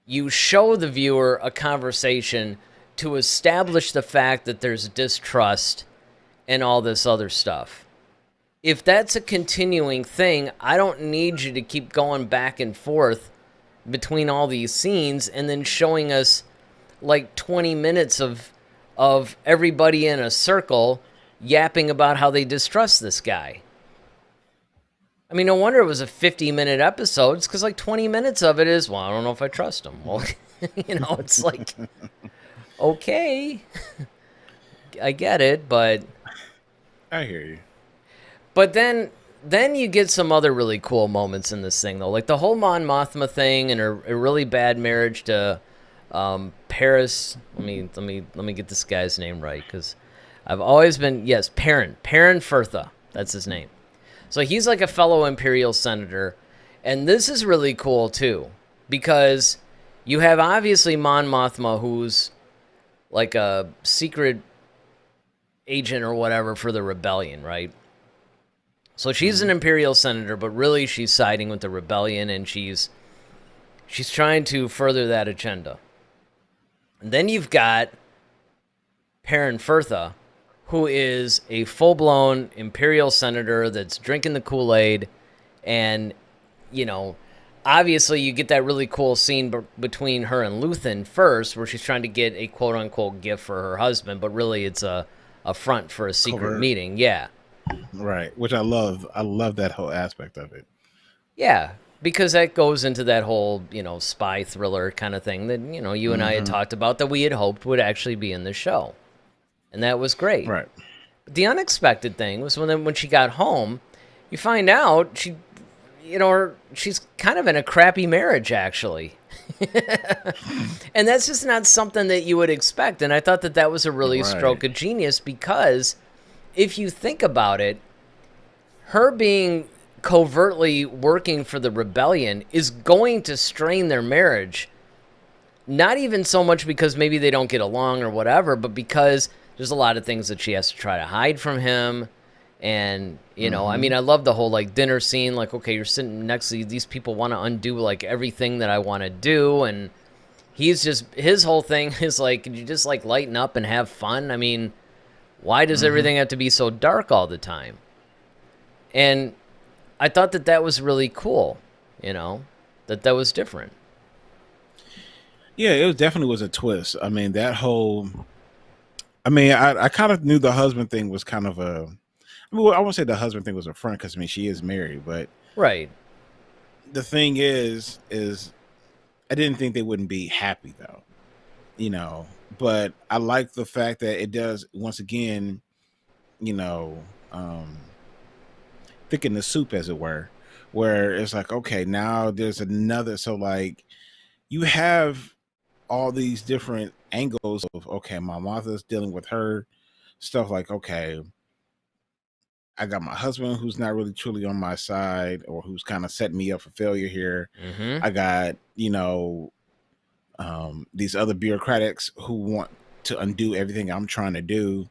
[SPEAKER 2] You show the viewer a conversation to establish the fact that there's distrust and all this other stuff. If that's a continuing thing, I don't need you to keep going back and forth between all these scenes and then showing us like 20 minutes of everybody in a circle yapping about how they distrust this guy. I mean, no wonder it was a 50-minute episode. It's because like 20 minutes of it is, well, I don't know if I trust him. Well, it's like, okay, I get it, but
[SPEAKER 3] I hear you.
[SPEAKER 2] But then you get some other really cool moments in this thing, though, like the whole Mon Mothma thing and her a really bad marriage to Paris. Let me get this guy's name right, because I've always been Perrin Firtha. That's his name. So he's like a fellow Imperial senator, and this is really cool too, because you have obviously Mon Mothma, who's like a secret agent or whatever for the rebellion, right? So she's an Imperial senator, but really she's siding with the rebellion, and she's trying to further that agenda. And then you've got Perrin Firtha, who is a full-blown Imperial senator that's drinking the Kool-Aid, and obviously you get that really cool scene between her and Luthen first, where she's trying to get a quote-unquote gift for her husband, but really it's a front for a secret meeting. Yeah.
[SPEAKER 3] Right. Which I love. I love that whole aspect of it.
[SPEAKER 2] Yeah. Because that goes into that whole, spy thriller kind of thing that, you and I had talked about, that we had hoped would actually be in the show. And that was great.
[SPEAKER 3] Right.
[SPEAKER 2] But the unexpected thing was when she got home, you find out she's kind of in a crappy marriage, actually. And that's just not something that you would expect. And I thought that was a really stroke of genius, because if you think about it, her being covertly working for the rebellion is going to strain their marriage. Not even so much because maybe they don't get along or whatever, but because there's a lot of things that she has to try to hide from him. And, I mean, I love the whole like dinner scene. Like, okay, you're sitting next to these people, want to undo like everything that I want to do. And his whole thing is like, could you just like lighten up and have fun? I mean, why does everything have to be so dark all the time? And I thought that was really cool, that was different.
[SPEAKER 3] Yeah, it definitely was a twist. I mean, I kind of knew the husband thing was kind of I won't say the husband thing was a front, because, she is married, but
[SPEAKER 2] right.
[SPEAKER 3] The thing is I didn't think they wouldn't be happy, though, but I like the fact that it does, once again, thicken the soup, as it were, where it's like, okay, now there's another, so like you have all these different angles of, okay, my Martha's dealing with her stuff, like, okay, I got my husband who's not really truly on my side, or who's kind of setting me up for failure here. I got, these other bureaucrats who want to undo everything I'm trying to do.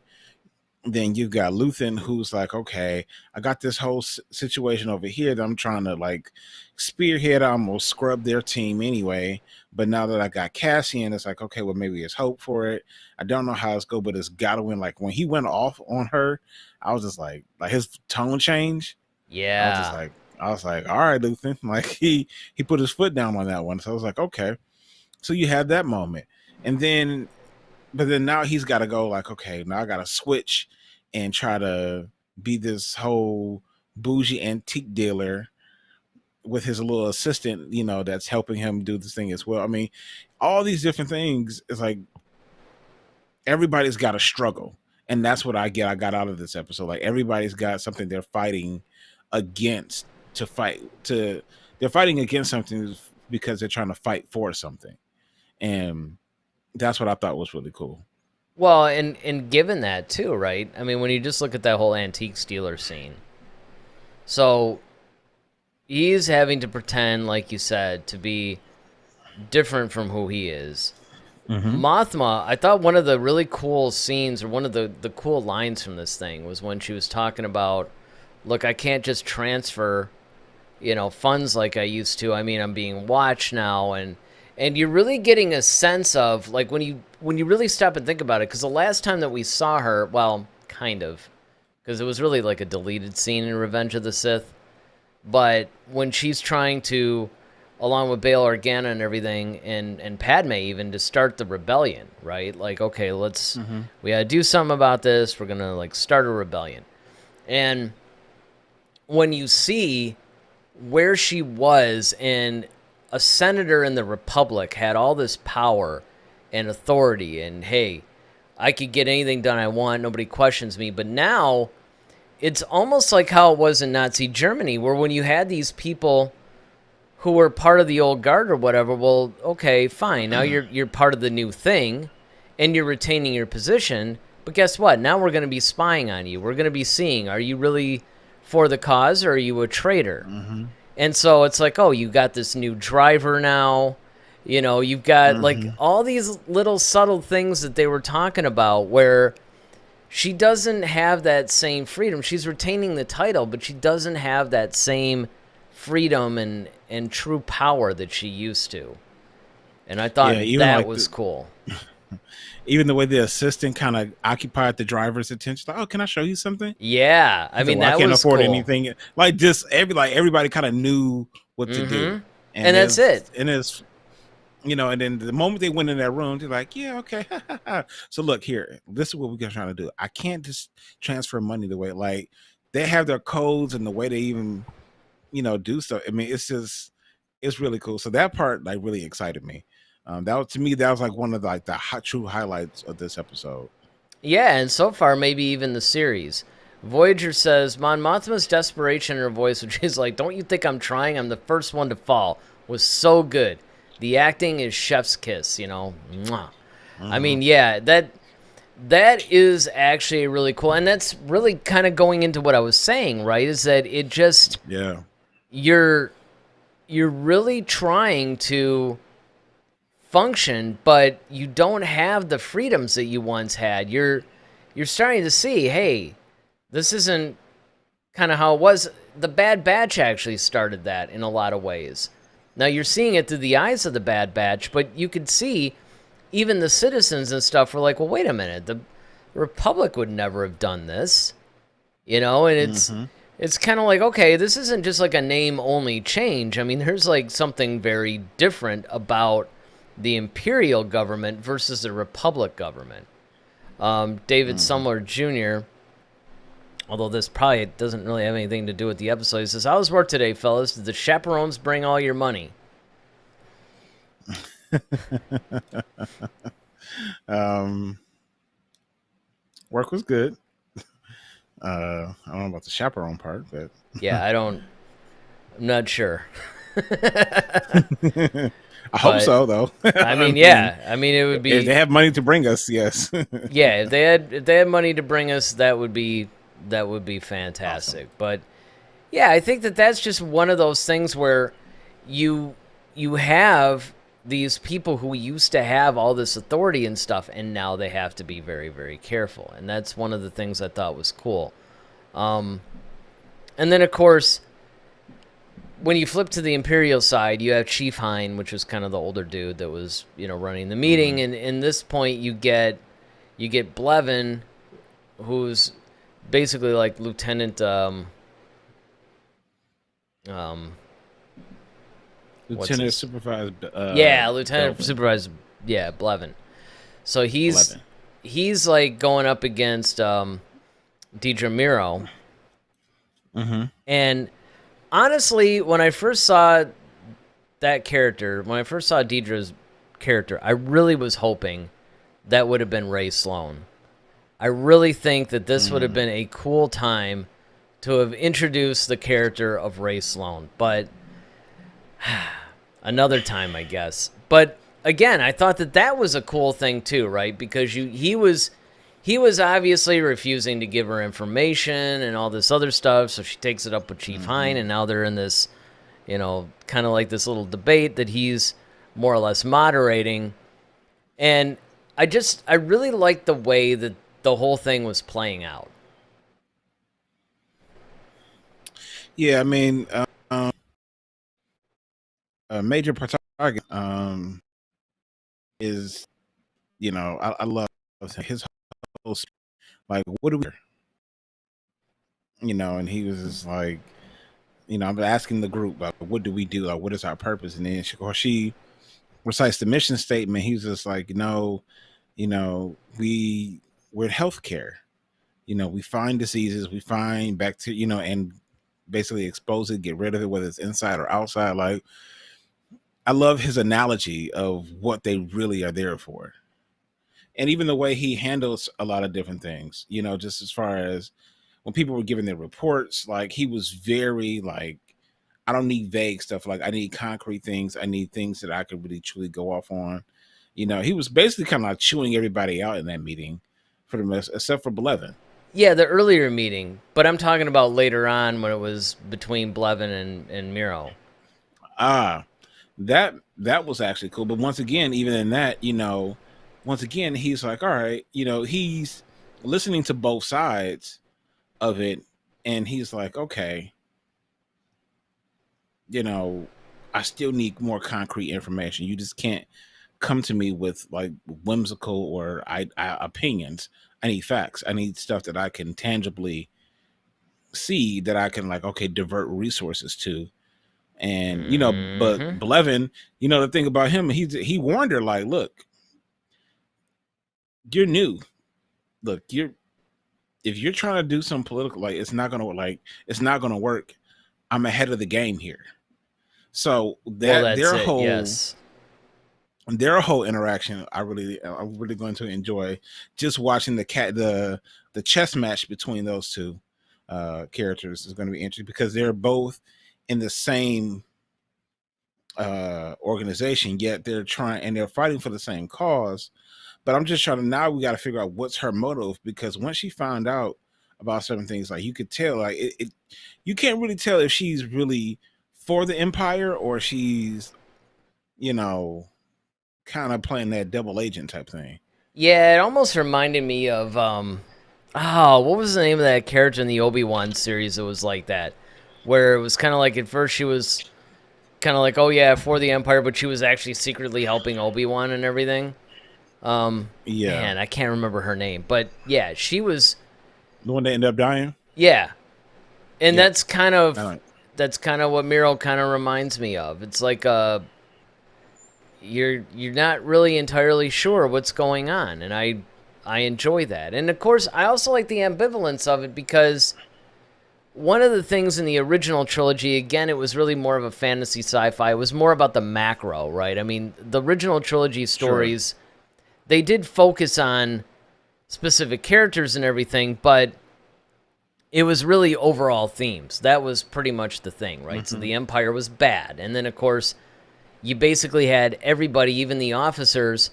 [SPEAKER 3] Then you've got Luthen, who's like, okay, I got this whole situation over here that I'm trying to like spearhead. I almost scrub their team anyway. But now that I got Cassian, it's like, okay, well, maybe there's hope for it. I don't know how it's go, but it's got to win. Like when he went off on her, I was just like his tone change.
[SPEAKER 2] Yeah.
[SPEAKER 3] I was just like, I was like, all right, Luthen. Like he put his foot down on that one. So I was like, okay. So you had that moment. And then but then now he's got to go like, okay, now I got to switch and try to be this whole bougie antique dealer with his little assistant, that's helping him do this thing as well. I mean, all these different things is like everybody's got a struggle. And that's what I got out of this episode. Like everybody's got something they're fighting against they're fighting against something because they're trying to fight for something. And that's what I thought was really cool.
[SPEAKER 2] Well, and given that too, right? I mean, when you just look at that whole antique stealer scene, so he's having to pretend, like you said, to be different from who he is. Mm-hmm. Mothma, I thought one of the really cool scenes, or one of the cool lines from this thing, was when she was talking about, look, I can't just transfer, funds like I used to. I mean, I'm being watched now, and you're really getting a sense of, like, when you really stop and think about it, because the last time that we saw her, well, kind of, because it was really like a deleted scene in Revenge of the Sith, but when she's trying to, along with Bail Organa and everything, and Padme even, to start the rebellion, right? Like, okay, we gotta do something about this. We're gonna, like, start a rebellion. And when you see where she was, and a senator in the Republic had all this power and authority, and hey, I could get anything done I want, nobody questions me, but now it's almost like how it was in Nazi Germany, where when you had these people who were part of the old guard or whatever, well, okay, fine, now you're part of the new thing, and you're retaining your position, but guess what? Now we're going to be spying on you. We're going to be seeing, are you really for the cause, or are you a traitor? Mm-hmm. And so it's like, oh, you got this new driver now, you've got like all these little subtle things that they were talking about, where she doesn't have that same freedom. She's retaining the title, but she doesn't have that same freedom and true power that she used to. And I thought that was cool.
[SPEAKER 3] Even the way the assistant kind of occupied the driver's attention, like, oh, can I show you something?
[SPEAKER 2] Yeah, I mean, that was cool. I can't afford
[SPEAKER 3] anything. Like, just everybody kind of knew what to do,
[SPEAKER 2] and that's it.
[SPEAKER 3] And it's, and then the moment they went in that room, they're like, yeah, okay. So look here, this is what we're trying to do. I can't just transfer money the way, like, they have their codes and the way they even, do stuff. I mean, it's really cool. So that part, like, really excited me. That was, to me, that was like one of the, like, the true highlights of this episode.
[SPEAKER 2] Yeah, and so far, maybe even the series. Voyager says, Mon Mothma's desperation in her voice, which is like, don't you think I'm trying? I'm the first one to fall, was so good. The acting is chef's kiss, Mwah. I mean, yeah, that is actually really cool. And that's really kind of going into what I was saying, right? Is that it just...
[SPEAKER 3] Yeah.
[SPEAKER 2] You're really trying to function, but you don't have the freedoms that you once had. You're starting to see, hey, this isn't kind of how it was. The Bad Batch actually started that in a lot of ways. Now you're seeing it through the eyes of the Bad Batch, but you could see even the citizens and stuff were like, well, wait a minute, the Republic would never have done this, and it's kind of like, okay, this isn't just like a name-only change. I mean, there's like something very different about the Imperial government versus the Republic government. David Sumler Jr., although this probably doesn't really have anything to do with the episode, he says, how was work today, fellas? Did the chaperones bring all your money?
[SPEAKER 3] Work was good. I don't know about the chaperone part, but
[SPEAKER 2] yeah, I'm not sure.
[SPEAKER 3] I hope so, though.
[SPEAKER 2] I mean, yeah. I mean, it would be,
[SPEAKER 3] if they have money to bring us. Yes.
[SPEAKER 2] Yeah, if they had money to bring us, that would be fantastic. Awesome. But yeah, I think that's just one of those things where you have these people who used to have all this authority and stuff, and now they have to be very, very careful. And that's one of the things I thought was cool. And then, of course, when you flip to the Imperial side, you have Chief Hine, which was kind of the older dude that was, running the meeting. And in this point, you get Blevin, who's basically like Lieutenant Um,
[SPEAKER 3] Lieutenant Supervisor.
[SPEAKER 2] Lieutenant Supervisor. Yeah, Blevin. So he's
[SPEAKER 3] 11.
[SPEAKER 2] like going up against Deidre Miro.
[SPEAKER 3] Mm-hmm.
[SPEAKER 2] And honestly, when I first saw that character, when I first saw Deidre's character, I really was hoping that would have been Ray Sloan. I really think that this would have been a cool time to have introduced the character of Ray Sloan, but another time, I guess. But again, I thought that was a cool thing too, right? Because he was obviously refusing to give her information and all this other stuff, so she takes it up with Chief Hine, and now they're in this, kind of like this little debate that he's more or less moderating. And I really liked the way that the whole thing was playing out.
[SPEAKER 3] Yeah, I mean, a major protagonist is, I love his whole, like, what do we, and he was just like, I'm asking the group, like, what do we do? Like, what is our purpose? And then she recites the mission statement. He's just like, we're healthcare. We find diseases, we find bacteria, and basically expose it, get rid of it, whether it's inside or outside. Like, I love his analogy of what they really are there for. And even the way he handles a lot of different things, just as far as when people were giving their reports, like, he was very like, I don't need vague stuff. Like, I need concrete things. I need things that I could really truly go off on. He was basically kind of like chewing everybody out in that meeting for the most, except for Blevin.
[SPEAKER 2] Yeah, the earlier meeting, but I'm talking about later on when it was between Blevin and Miro.
[SPEAKER 3] That was actually cool. But once again, even in that, once again, he's like, all right, he's listening to both sides of it, and he's like, okay, I still need more concrete information. You just can't come to me with like whimsical or opinions. I need facts. I need stuff that I can tangibly see, that I can, like, okay, divert resources to. And but Blevin, the thing about him, he warned her, like, look, you're new. Look, if you're trying to do some political, like, it's not gonna work. I'm ahead of the game here. So their whole interaction, I'm really going to enjoy just watching the chess match between those two characters is going to be interesting, because they're both in the same organization, yet they're fighting for the same cause. But I'm just now we got to figure out what's her motive, because once she found out about certain things, like, you could tell, like, you can't really tell if she's really for the Empire or she's, kind of playing that double agent type thing.
[SPEAKER 2] Yeah, it almost reminded me of what was the name of that character in the Obi-Wan series that was like that, where it was kind of like, at first she was kind of like, oh yeah, for the Empire, but she was actually secretly helping Obi-Wan and everything. Man, I can't remember her name, but yeah, she was
[SPEAKER 3] the one that ended up dying.
[SPEAKER 2] Yeah, and that's kind of what Miro kind of reminds me of. It's like you're not really entirely sure what's going on, and I enjoy that. And of course, I also like the ambivalence of it, because one of the things in the original trilogy, again, it was really more of a fantasy sci-fi. It was more about the macro, right? I mean, the original trilogy stories, they did focus on specific characters and everything, but it was really overall themes. That was pretty much the thing, right? So the Empire was bad. And then, of course, you basically had everybody, even the officers.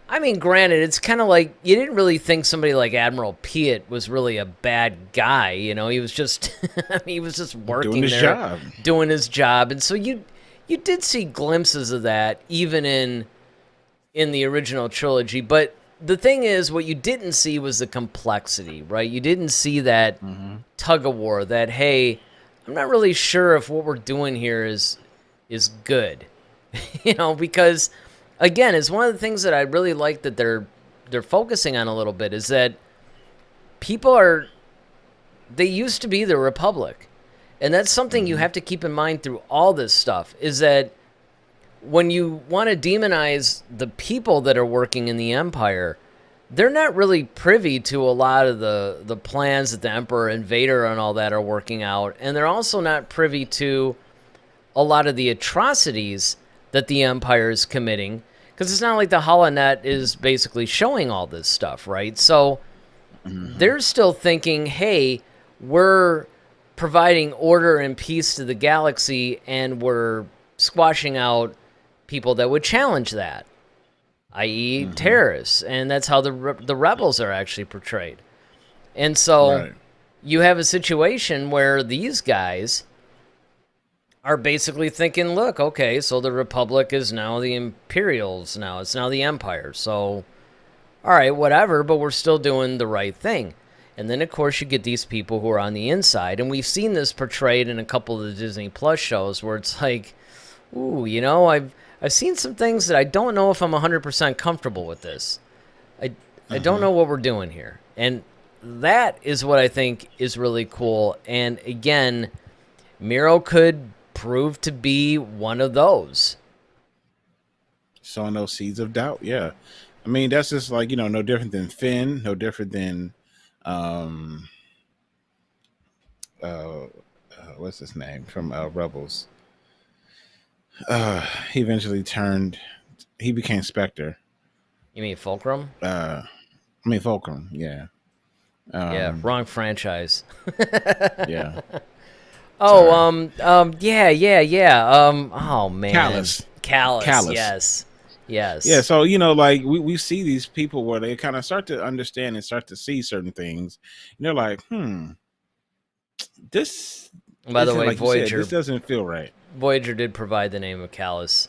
[SPEAKER 2] I mean, granted, it's kind of like you didn't really think somebody like Admiral Piet was really a bad guy. He was just he was just working doing his job. And so you did see glimpses of that even in the original trilogy. But the thing is, what you didn't see was the complexity, right? You didn't see that tug of war, that, hey, I'm not really sure if what we're doing here is good. Because, again, it's one of the things that I really like that they're focusing on a little bit, is that they used to be the Republic, And that's something you have to keep in mind through all this stuff, is that when you want to demonize the people that are working in the Empire, they're not really privy to a lot of the plans that the Emperor and Vader and all that are working out. And they're also not privy to a lot of the atrocities that the Empire is committing, because it's not like the HoloNet is basically showing all this stuff, right? So they're still thinking, hey, we're providing order and peace to the galaxy, and we're squashing out people that would challenge that, i.e. terrorists. And that's how the rebels are actually portrayed. And so you have a situation where these guys are basically thinking, look, okay, so the Republic is now the Imperials now. It's now the Empire. So, all right, whatever, but we're still doing the right thing. And then, of course, you get these people who are on the inside. And we've seen this portrayed in a couple of the Disney Plus shows where it's like, ooh, you know, I've seen some things that I don't know if I'm 100% comfortable with this. I don't know what we're doing here. And that is what I think is really cool. And again, Miro could prove to be one of those.
[SPEAKER 3] Sowing those seeds of doubt, yeah. I mean, that's just like, you know, no different than Finn, no different than what's his name from Rebels. He eventually he became Spectre.
[SPEAKER 2] You mean Fulcrum?
[SPEAKER 3] Fulcrum, yeah.
[SPEAKER 2] Yeah, wrong franchise.
[SPEAKER 3] Yeah.
[SPEAKER 2] Oh, yeah. Oh man, Callus. Yes.
[SPEAKER 3] Yeah, so you know, like we see these people where they kind of start to understand and start to see certain things, and they're like, this.
[SPEAKER 2] By the way,
[SPEAKER 3] like
[SPEAKER 2] Voyager,
[SPEAKER 3] said, this doesn't feel right.
[SPEAKER 2] Voyager did provide the name of Callus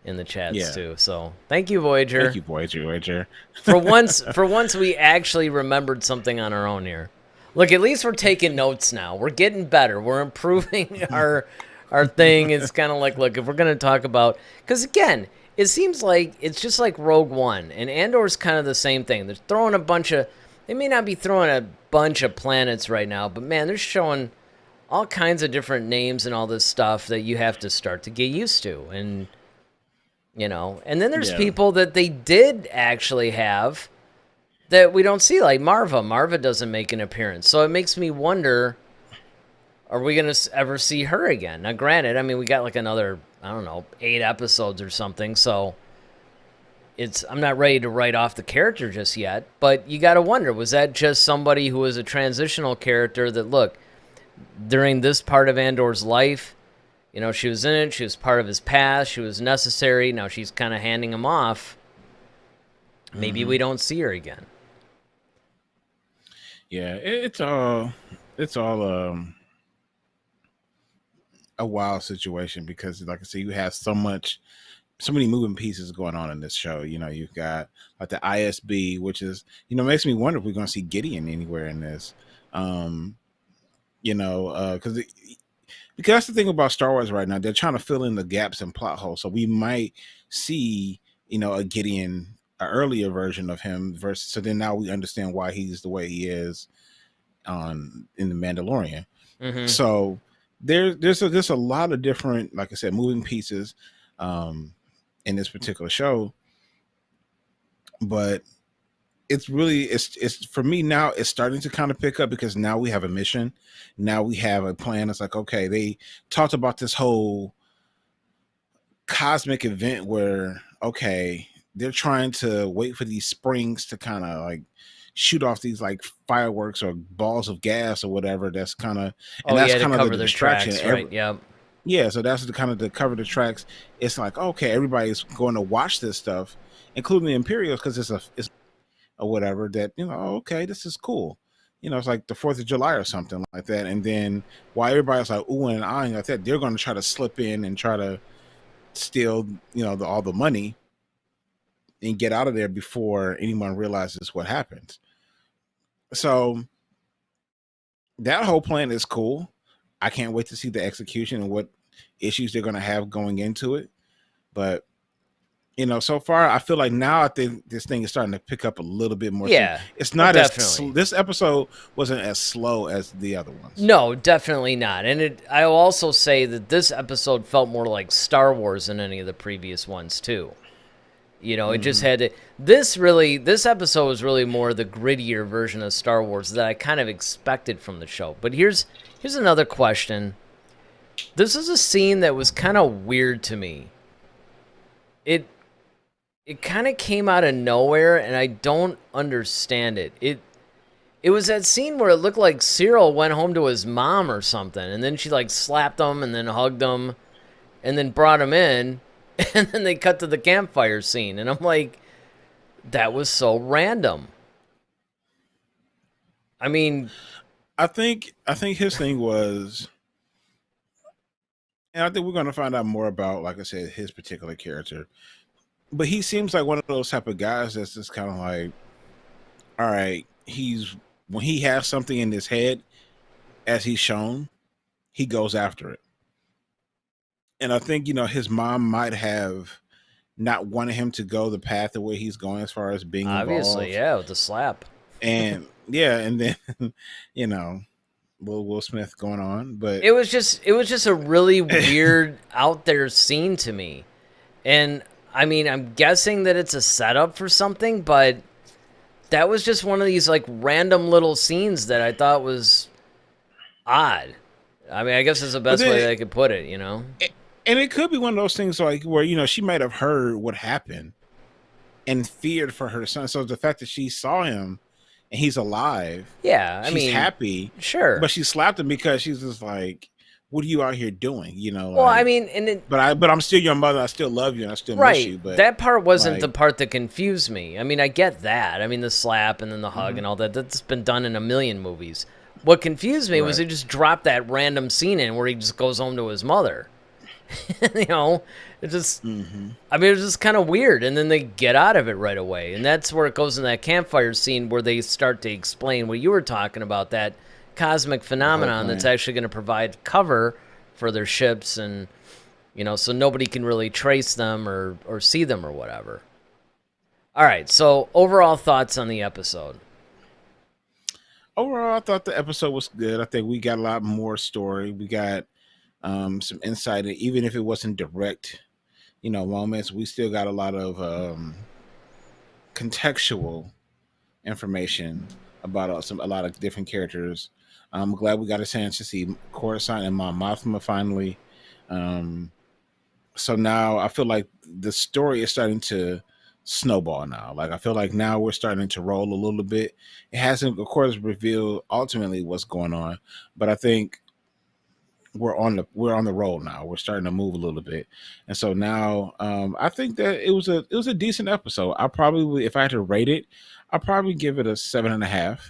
[SPEAKER 2] in the chats too, so thank you, Voyager.
[SPEAKER 3] Thank you, Voyager.
[SPEAKER 2] For once, we actually remembered something on our own here. Look, at least we're taking notes now. We're getting better. We're improving our thing. It's kind of like, look, if we're going to talk about... Because, again, it seems like it's just like Rogue One, and Andor's kind of the same thing. They're throwing a bunch of... They may not be throwing a bunch of planets right now, but, man, they're showing all kinds of different names and all this stuff that you have to start to get used to. And, you know... And then there's people that they did actually have... that we don't see, like Marva. Marva doesn't make an appearance. So it makes me wonder, are we going to ever see her again? Now, granted, I mean, we got like another, I don't know, 8 episodes or something. So I'm not ready to write off the character just yet. But you got to wonder, was that just somebody who was a transitional character that, look, during this part of Andor's life, you know, she was in it. She was part of his past. She was necessary. Now she's kind of handing him off. Maybe we don't see her again.
[SPEAKER 3] Yeah, it's all a wild situation because, like I said, you have so many moving pieces going on in this show. You know, you've got like the ISB, which is, you know, makes me wonder if we're going to see Gideon anywhere in this. You know, because that's the thing about Star Wars right now. They're trying to fill in the gaps and plot holes, so we might see, you know, a Gideon, an earlier version of him versus. So then now we understand why he's the way he is in the Mandalorian. So there's a lot of different, like I said, moving pieces in this particular show. But it's really it's for me now. It's starting to kind of pick up because now we have a mission. Now we have a plan. It's like, okay, they talked about this whole cosmic event where, okay, they're trying to wait for these springs to kind of like shoot off these like fireworks or balls of gas or whatever. That's kind of, and that's kind of the distraction.
[SPEAKER 2] Tracks, right? Yeah.
[SPEAKER 3] Yeah. So that's the kind of to cover the tracks. It's like, okay, everybody's going to watch this stuff, including the Imperials, because it's or whatever that, you know, okay, this is cool. You know, it's like the 4th of July or something like that. And then while everybody's like, ooh and eyeing like that, they're going to try to slip in and try to steal, you know, all the money and get out of there before anyone realizes what happens. So that whole plan is cool. I can't wait to see the execution and what issues they're going to have going into it. But So far, I feel like now I think this thing is starting to pick up a little bit more.
[SPEAKER 2] Yeah,
[SPEAKER 3] it's not
[SPEAKER 2] definitely.
[SPEAKER 3] this episode wasn't as slow as the other ones.
[SPEAKER 2] No, definitely not. And I will also say that this episode felt more like Star Wars than any of the previous ones too. It just had this episode was really more the grittier version of Star Wars that I kind of expected from the show. But here's another question. This is a scene that was kind of weird to me. It kind of came out of nowhere, and I don't understand it. It was that scene where it looked like Cyril went home to his mom or something, and then she like slapped him and then hugged him and then brought him in, and then they cut to the campfire scene, and I'm like, that was so random. I mean,
[SPEAKER 3] I think his thing was, and I think we're going to find out more about, like I said, his particular character. But he seems like one of those type of guys that's just kind of like, all right, when he has something in his head, as he's shown, he goes after it. And I think, his mom might have not wanted him to go the path the way he's going as far as being
[SPEAKER 2] obviously,
[SPEAKER 3] involved.
[SPEAKER 2] yeah, with the slap.
[SPEAKER 3] And yeah, and then, Will Smith going on. But
[SPEAKER 2] it was just a really weird out there scene to me. And I mean, I'm guessing that it's a setup for something, but that was just one of these like random little scenes that I thought was odd. I mean, I guess it's the best way that I could put it,
[SPEAKER 3] And it could be one of those things like where, she might have heard what happened and feared for her son. So the fact that she saw him and he's alive,
[SPEAKER 2] yeah,
[SPEAKER 3] she's happy.
[SPEAKER 2] Sure.
[SPEAKER 3] But she slapped him because she's just like, what are you out here doing?
[SPEAKER 2] Well, I mean,
[SPEAKER 3] but I'm still your mother. I still love you, and I still miss you. But
[SPEAKER 2] that part wasn't the part that confused me. I mean, I get that. I mean, the slap and then the hug and all that. That's been done in a million movies. What confused me was he just dropped that random scene in where he just goes home to his mother. It just. I mean, it was just kind of weird, and then they get out of it right away, and that's where it goes in that campfire scene where they start to explain what you were talking about, that cosmic phenomenon that's actually going to provide cover for their ships, and so nobody can really trace them or see them or whatever. All right, so overall thoughts on the episode.
[SPEAKER 3] Overall, I thought the episode was good. I think we got a lot more story. We got some insight, even if it wasn't direct moments, we still got a lot of contextual information about a lot of different characters. I'm glad we got a chance to see Coruscant and Mon Mothma finally. So now I feel like the story is starting to snowball now. Like, I feel like now we're starting to roll a little bit. It hasn't, of course, revealed ultimately what's going on, but I think we're on the roll now. We're starting to move a little bit, and so now I think that it was a decent episode. I probably, if I had to rate it, I'd probably give it a 7.5.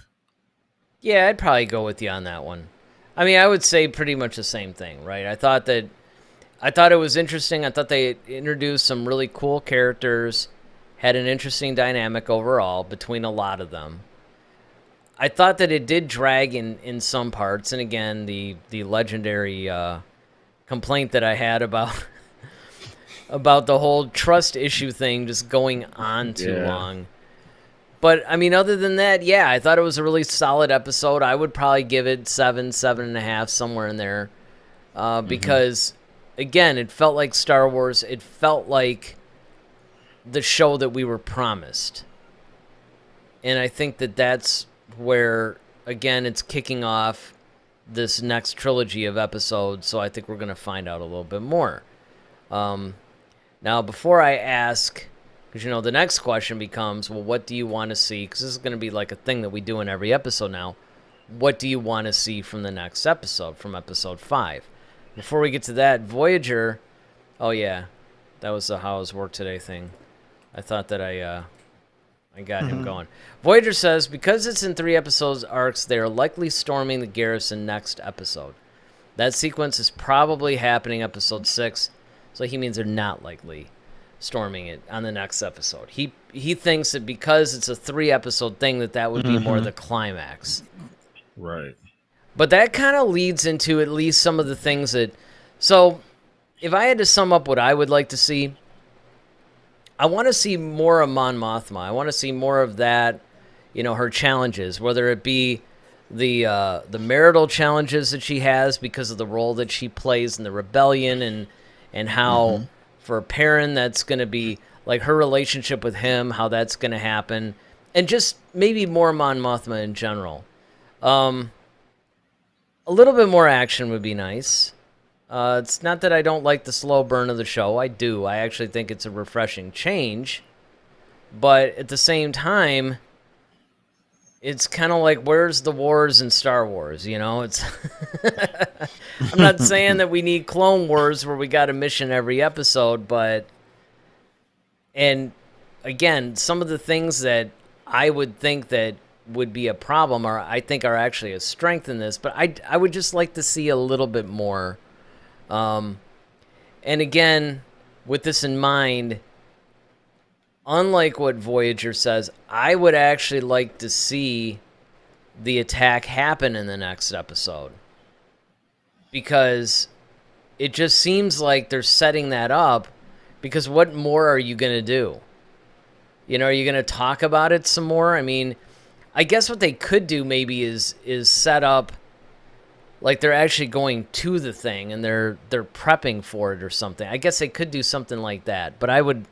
[SPEAKER 2] Yeah, I'd probably go with you on that one. I mean, I would say pretty much the same thing, right? I thought it was interesting. I thought they introduced some really cool characters, had an interesting dynamic overall between a lot of them. I thought that it did drag in some parts, and again, the legendary complaint that I had about the whole trust issue thing just going on too long. But, I mean, other than that, yeah, I thought it was a really solid episode. I would probably give it 7.5, somewhere in there. Because, again, it felt like Star Wars. It felt like the show that we were promised. And I think that that's where, again, it's kicking off this next trilogy of episodes. So I think we're going to find out a little bit more. Now, before I ask... Because, the next question becomes, well, what do you want to see? Because this is going to be like a thing that we do in every episode now. What do you want to see from the next episode, from episode 5? Before we get to that, Voyager... Oh, yeah. That was the How's Work Today thing. I thought that I got him going. Voyager says, because it's in 3 episodes arcs, they are likely storming the garrison next episode. That sequence is probably happening episode 6, so he means they're not likely storming it on the next episode. He thinks that because it's a 3-episode thing that would be more the climax.
[SPEAKER 3] Right.
[SPEAKER 2] But that kind of leads into at least some of the things that... So, if I had to sum up what I would like to see, I want to see more of Mon Mothma. I want to see more of that, her challenges, whether it be the marital challenges that she has because of the role that she plays in the rebellion, and how for Perrin that's going to be like her relationship with him, how that's going to happen, and just maybe more Mon Mothma in general. A little bit more action would be nice. It's not that I don't like the slow burn of the show. I do. I actually think it's a refreshing change. But at the same time, it's kind of like, where's the wars in Star Wars? It's. I'm not saying that we need Clone Wars where we got a mission every episode, but. And again, some of the things that I would think that would be a problem I think are actually a strength in this, but I would just like to see a little bit more. And again, with this in mind, unlike what Voyager says, I would actually like to see the attack happen in the next episode. Because it just seems like they're setting that up, because what more are you going to do? Are you going to talk about it some more? I mean, I guess what they could do maybe is set up like they're actually going to the thing and they're prepping for it or something. I guess they could do something like that. But I would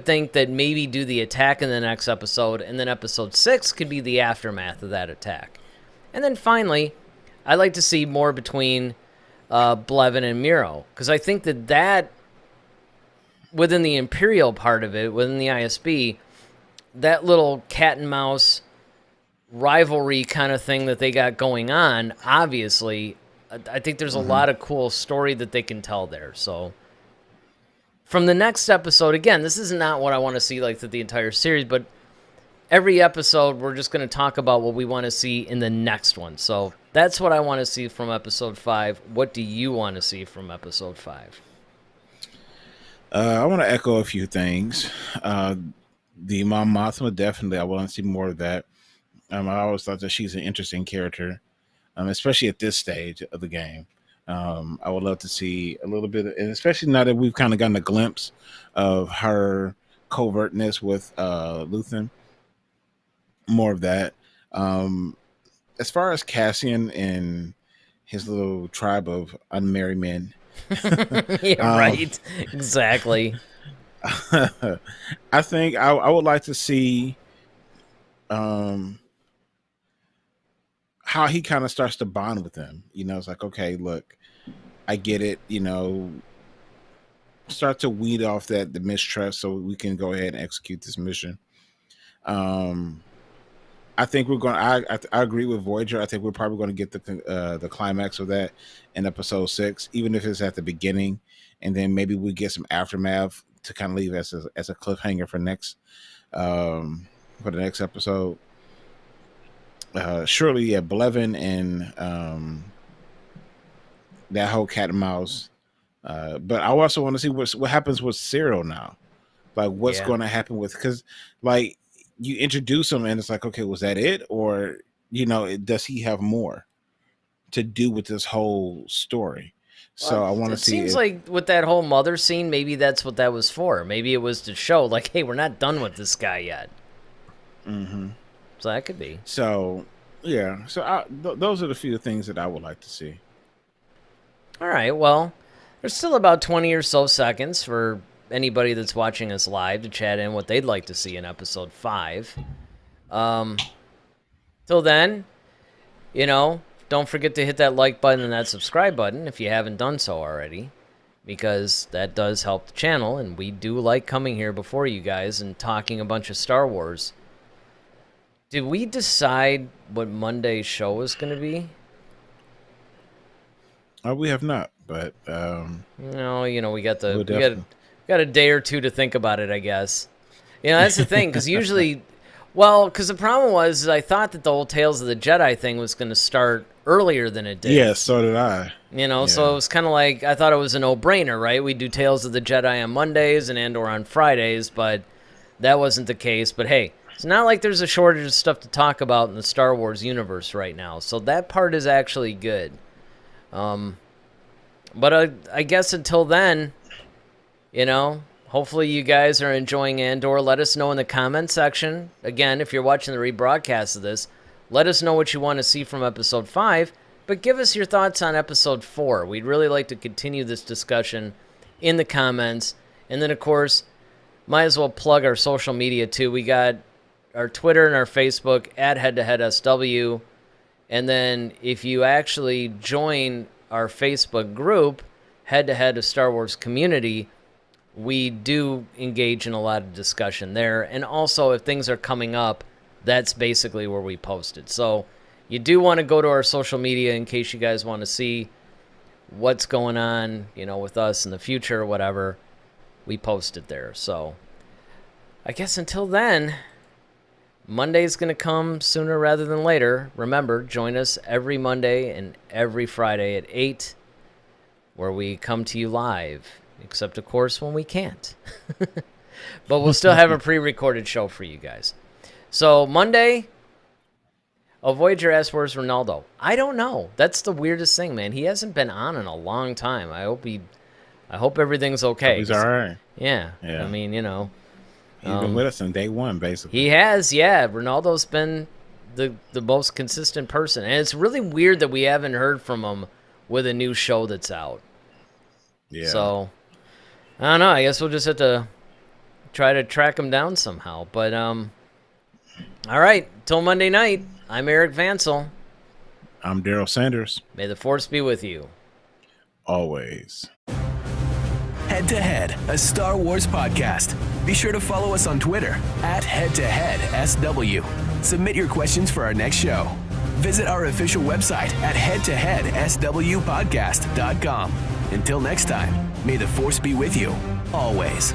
[SPEAKER 2] think that maybe do the attack in the next episode, and then episode 6 could be the aftermath of that attack. And then finally, I'd like to see more between Blevin and Miro, because I think that within the Imperial part of it, within the ISB, that little cat and mouse rivalry kind of thing that they got going on, obviously, I think there's a lot of cool story that they can tell there. So from the next episode, again, this is not what I want to see like through the entire series, but every episode we're just going to talk about what we want to see in the next one. So that's what I want to see from episode 5. What do you want to see from episode 5?
[SPEAKER 3] I want to echo a few things. The Mon Mothma, definitely, I want to see more of that. I always thought that she's an interesting character, especially at this stage of the game. I would love to see a little bit, and especially now that we've kind of gotten a glimpse of her covertness with Luthen, more of that. As far as Cassian and his little tribe of unmarried men.
[SPEAKER 2] Yeah, right. Exactly.
[SPEAKER 3] I think I would like to see how he kind of starts to bond with them. It's like, okay, look, I get it. Start to weed off the mistrust so we can go ahead and execute this mission. I think we're going. I agree with Voyager. I think we're probably going to get the climax of that in episode 6, even if it's at the beginning, and then maybe we get some aftermath to kind of leave as a cliffhanger for the next episode. Surely, yeah, Blevin and that whole cat and mouse. But I also want to see what happens with Cyril now. Like, what's going to happen with, because like you introduce him and it's like, okay, was that it, or does he have more to do with this whole story? So I want to see.
[SPEAKER 2] It seems like with that whole mother scene, maybe that's what that was for. Maybe it was to show, like, hey, we're not done with this guy yet. Mm-hmm. So that could be.
[SPEAKER 3] So yeah. So those are the few things that I would like to see.
[SPEAKER 2] All right. Well, there's still about 20 or so seconds for anybody that's watching us live to chat in what they'd like to see in episode 5. Till then, don't forget to hit that like button and that subscribe button if you haven't done so already, because that does help the channel, and we do like coming here before you guys and talking a bunch of Star Wars. Did we decide what Monday's show is going to be?
[SPEAKER 3] We have not, but
[SPEAKER 2] no, we got got a day or two to think about it, I guess. That's the thing, because usually, because the problem was I thought that the whole Tales of the Jedi thing was going to start earlier than it did.
[SPEAKER 3] Yeah, so did I.
[SPEAKER 2] So it was kind of like, I thought it was a no-brainer, right? We do Tales of the Jedi on Mondays and Andor on Fridays, but that wasn't the case. But hey, it's not like there's a shortage of stuff to talk about in the Star Wars universe right now, so that part is actually good. But I guess until then, hopefully you guys are enjoying Andor. Let us know in the comment section. Again, if you're watching the rebroadcast of this, let us know what you want to see from Episode 5, but give us your thoughts on Episode 4. We'd really like to continue this discussion in the comments. And then, of course, might as well plug our social media, too. We got our Twitter and our Facebook at HeadToHeadSW. And then if you actually join our Facebook group, Head to Head of Star Wars Community, we do engage in a lot of discussion there. And also, if things are coming up, that's basically where we post it. So you do want to go to our social media in case you guys want to see what's going on, with us in the future or whatever. We post it there. So I guess until then, Monday's going to come sooner rather than later. Remember, join us every Monday and every Friday at 8, where we come to you live, except, of course, when we can't. But we'll still have a pre-recorded show for you guys. So Monday, Voyager asks, where's Ronaldo? I don't know. That's the weirdest thing, man. He hasn't been on in a long time. I hope everything's okay.
[SPEAKER 3] He's all right.
[SPEAKER 2] Yeah.
[SPEAKER 3] Yeah.
[SPEAKER 2] I mean,
[SPEAKER 3] He's been with us on day one, basically.
[SPEAKER 2] He has, yeah. Ronaldo's been the most consistent person. And it's really weird that we haven't heard from him with a new show that's out.
[SPEAKER 3] Yeah.
[SPEAKER 2] So, I don't know. I guess we'll just have to try to track him down somehow. But, all right. Till Monday night, I'm Eric Vansel.
[SPEAKER 3] I'm Daryl Sanders.
[SPEAKER 2] May the Force be with you.
[SPEAKER 3] Always.
[SPEAKER 1] Head to Head, a Star Wars podcast. Be sure to follow us on Twitter at HeadToHeadSW. Submit your questions for our next show. Visit our official website at headtoheadswpodcast.com. Until next time, may the Force be with you, always.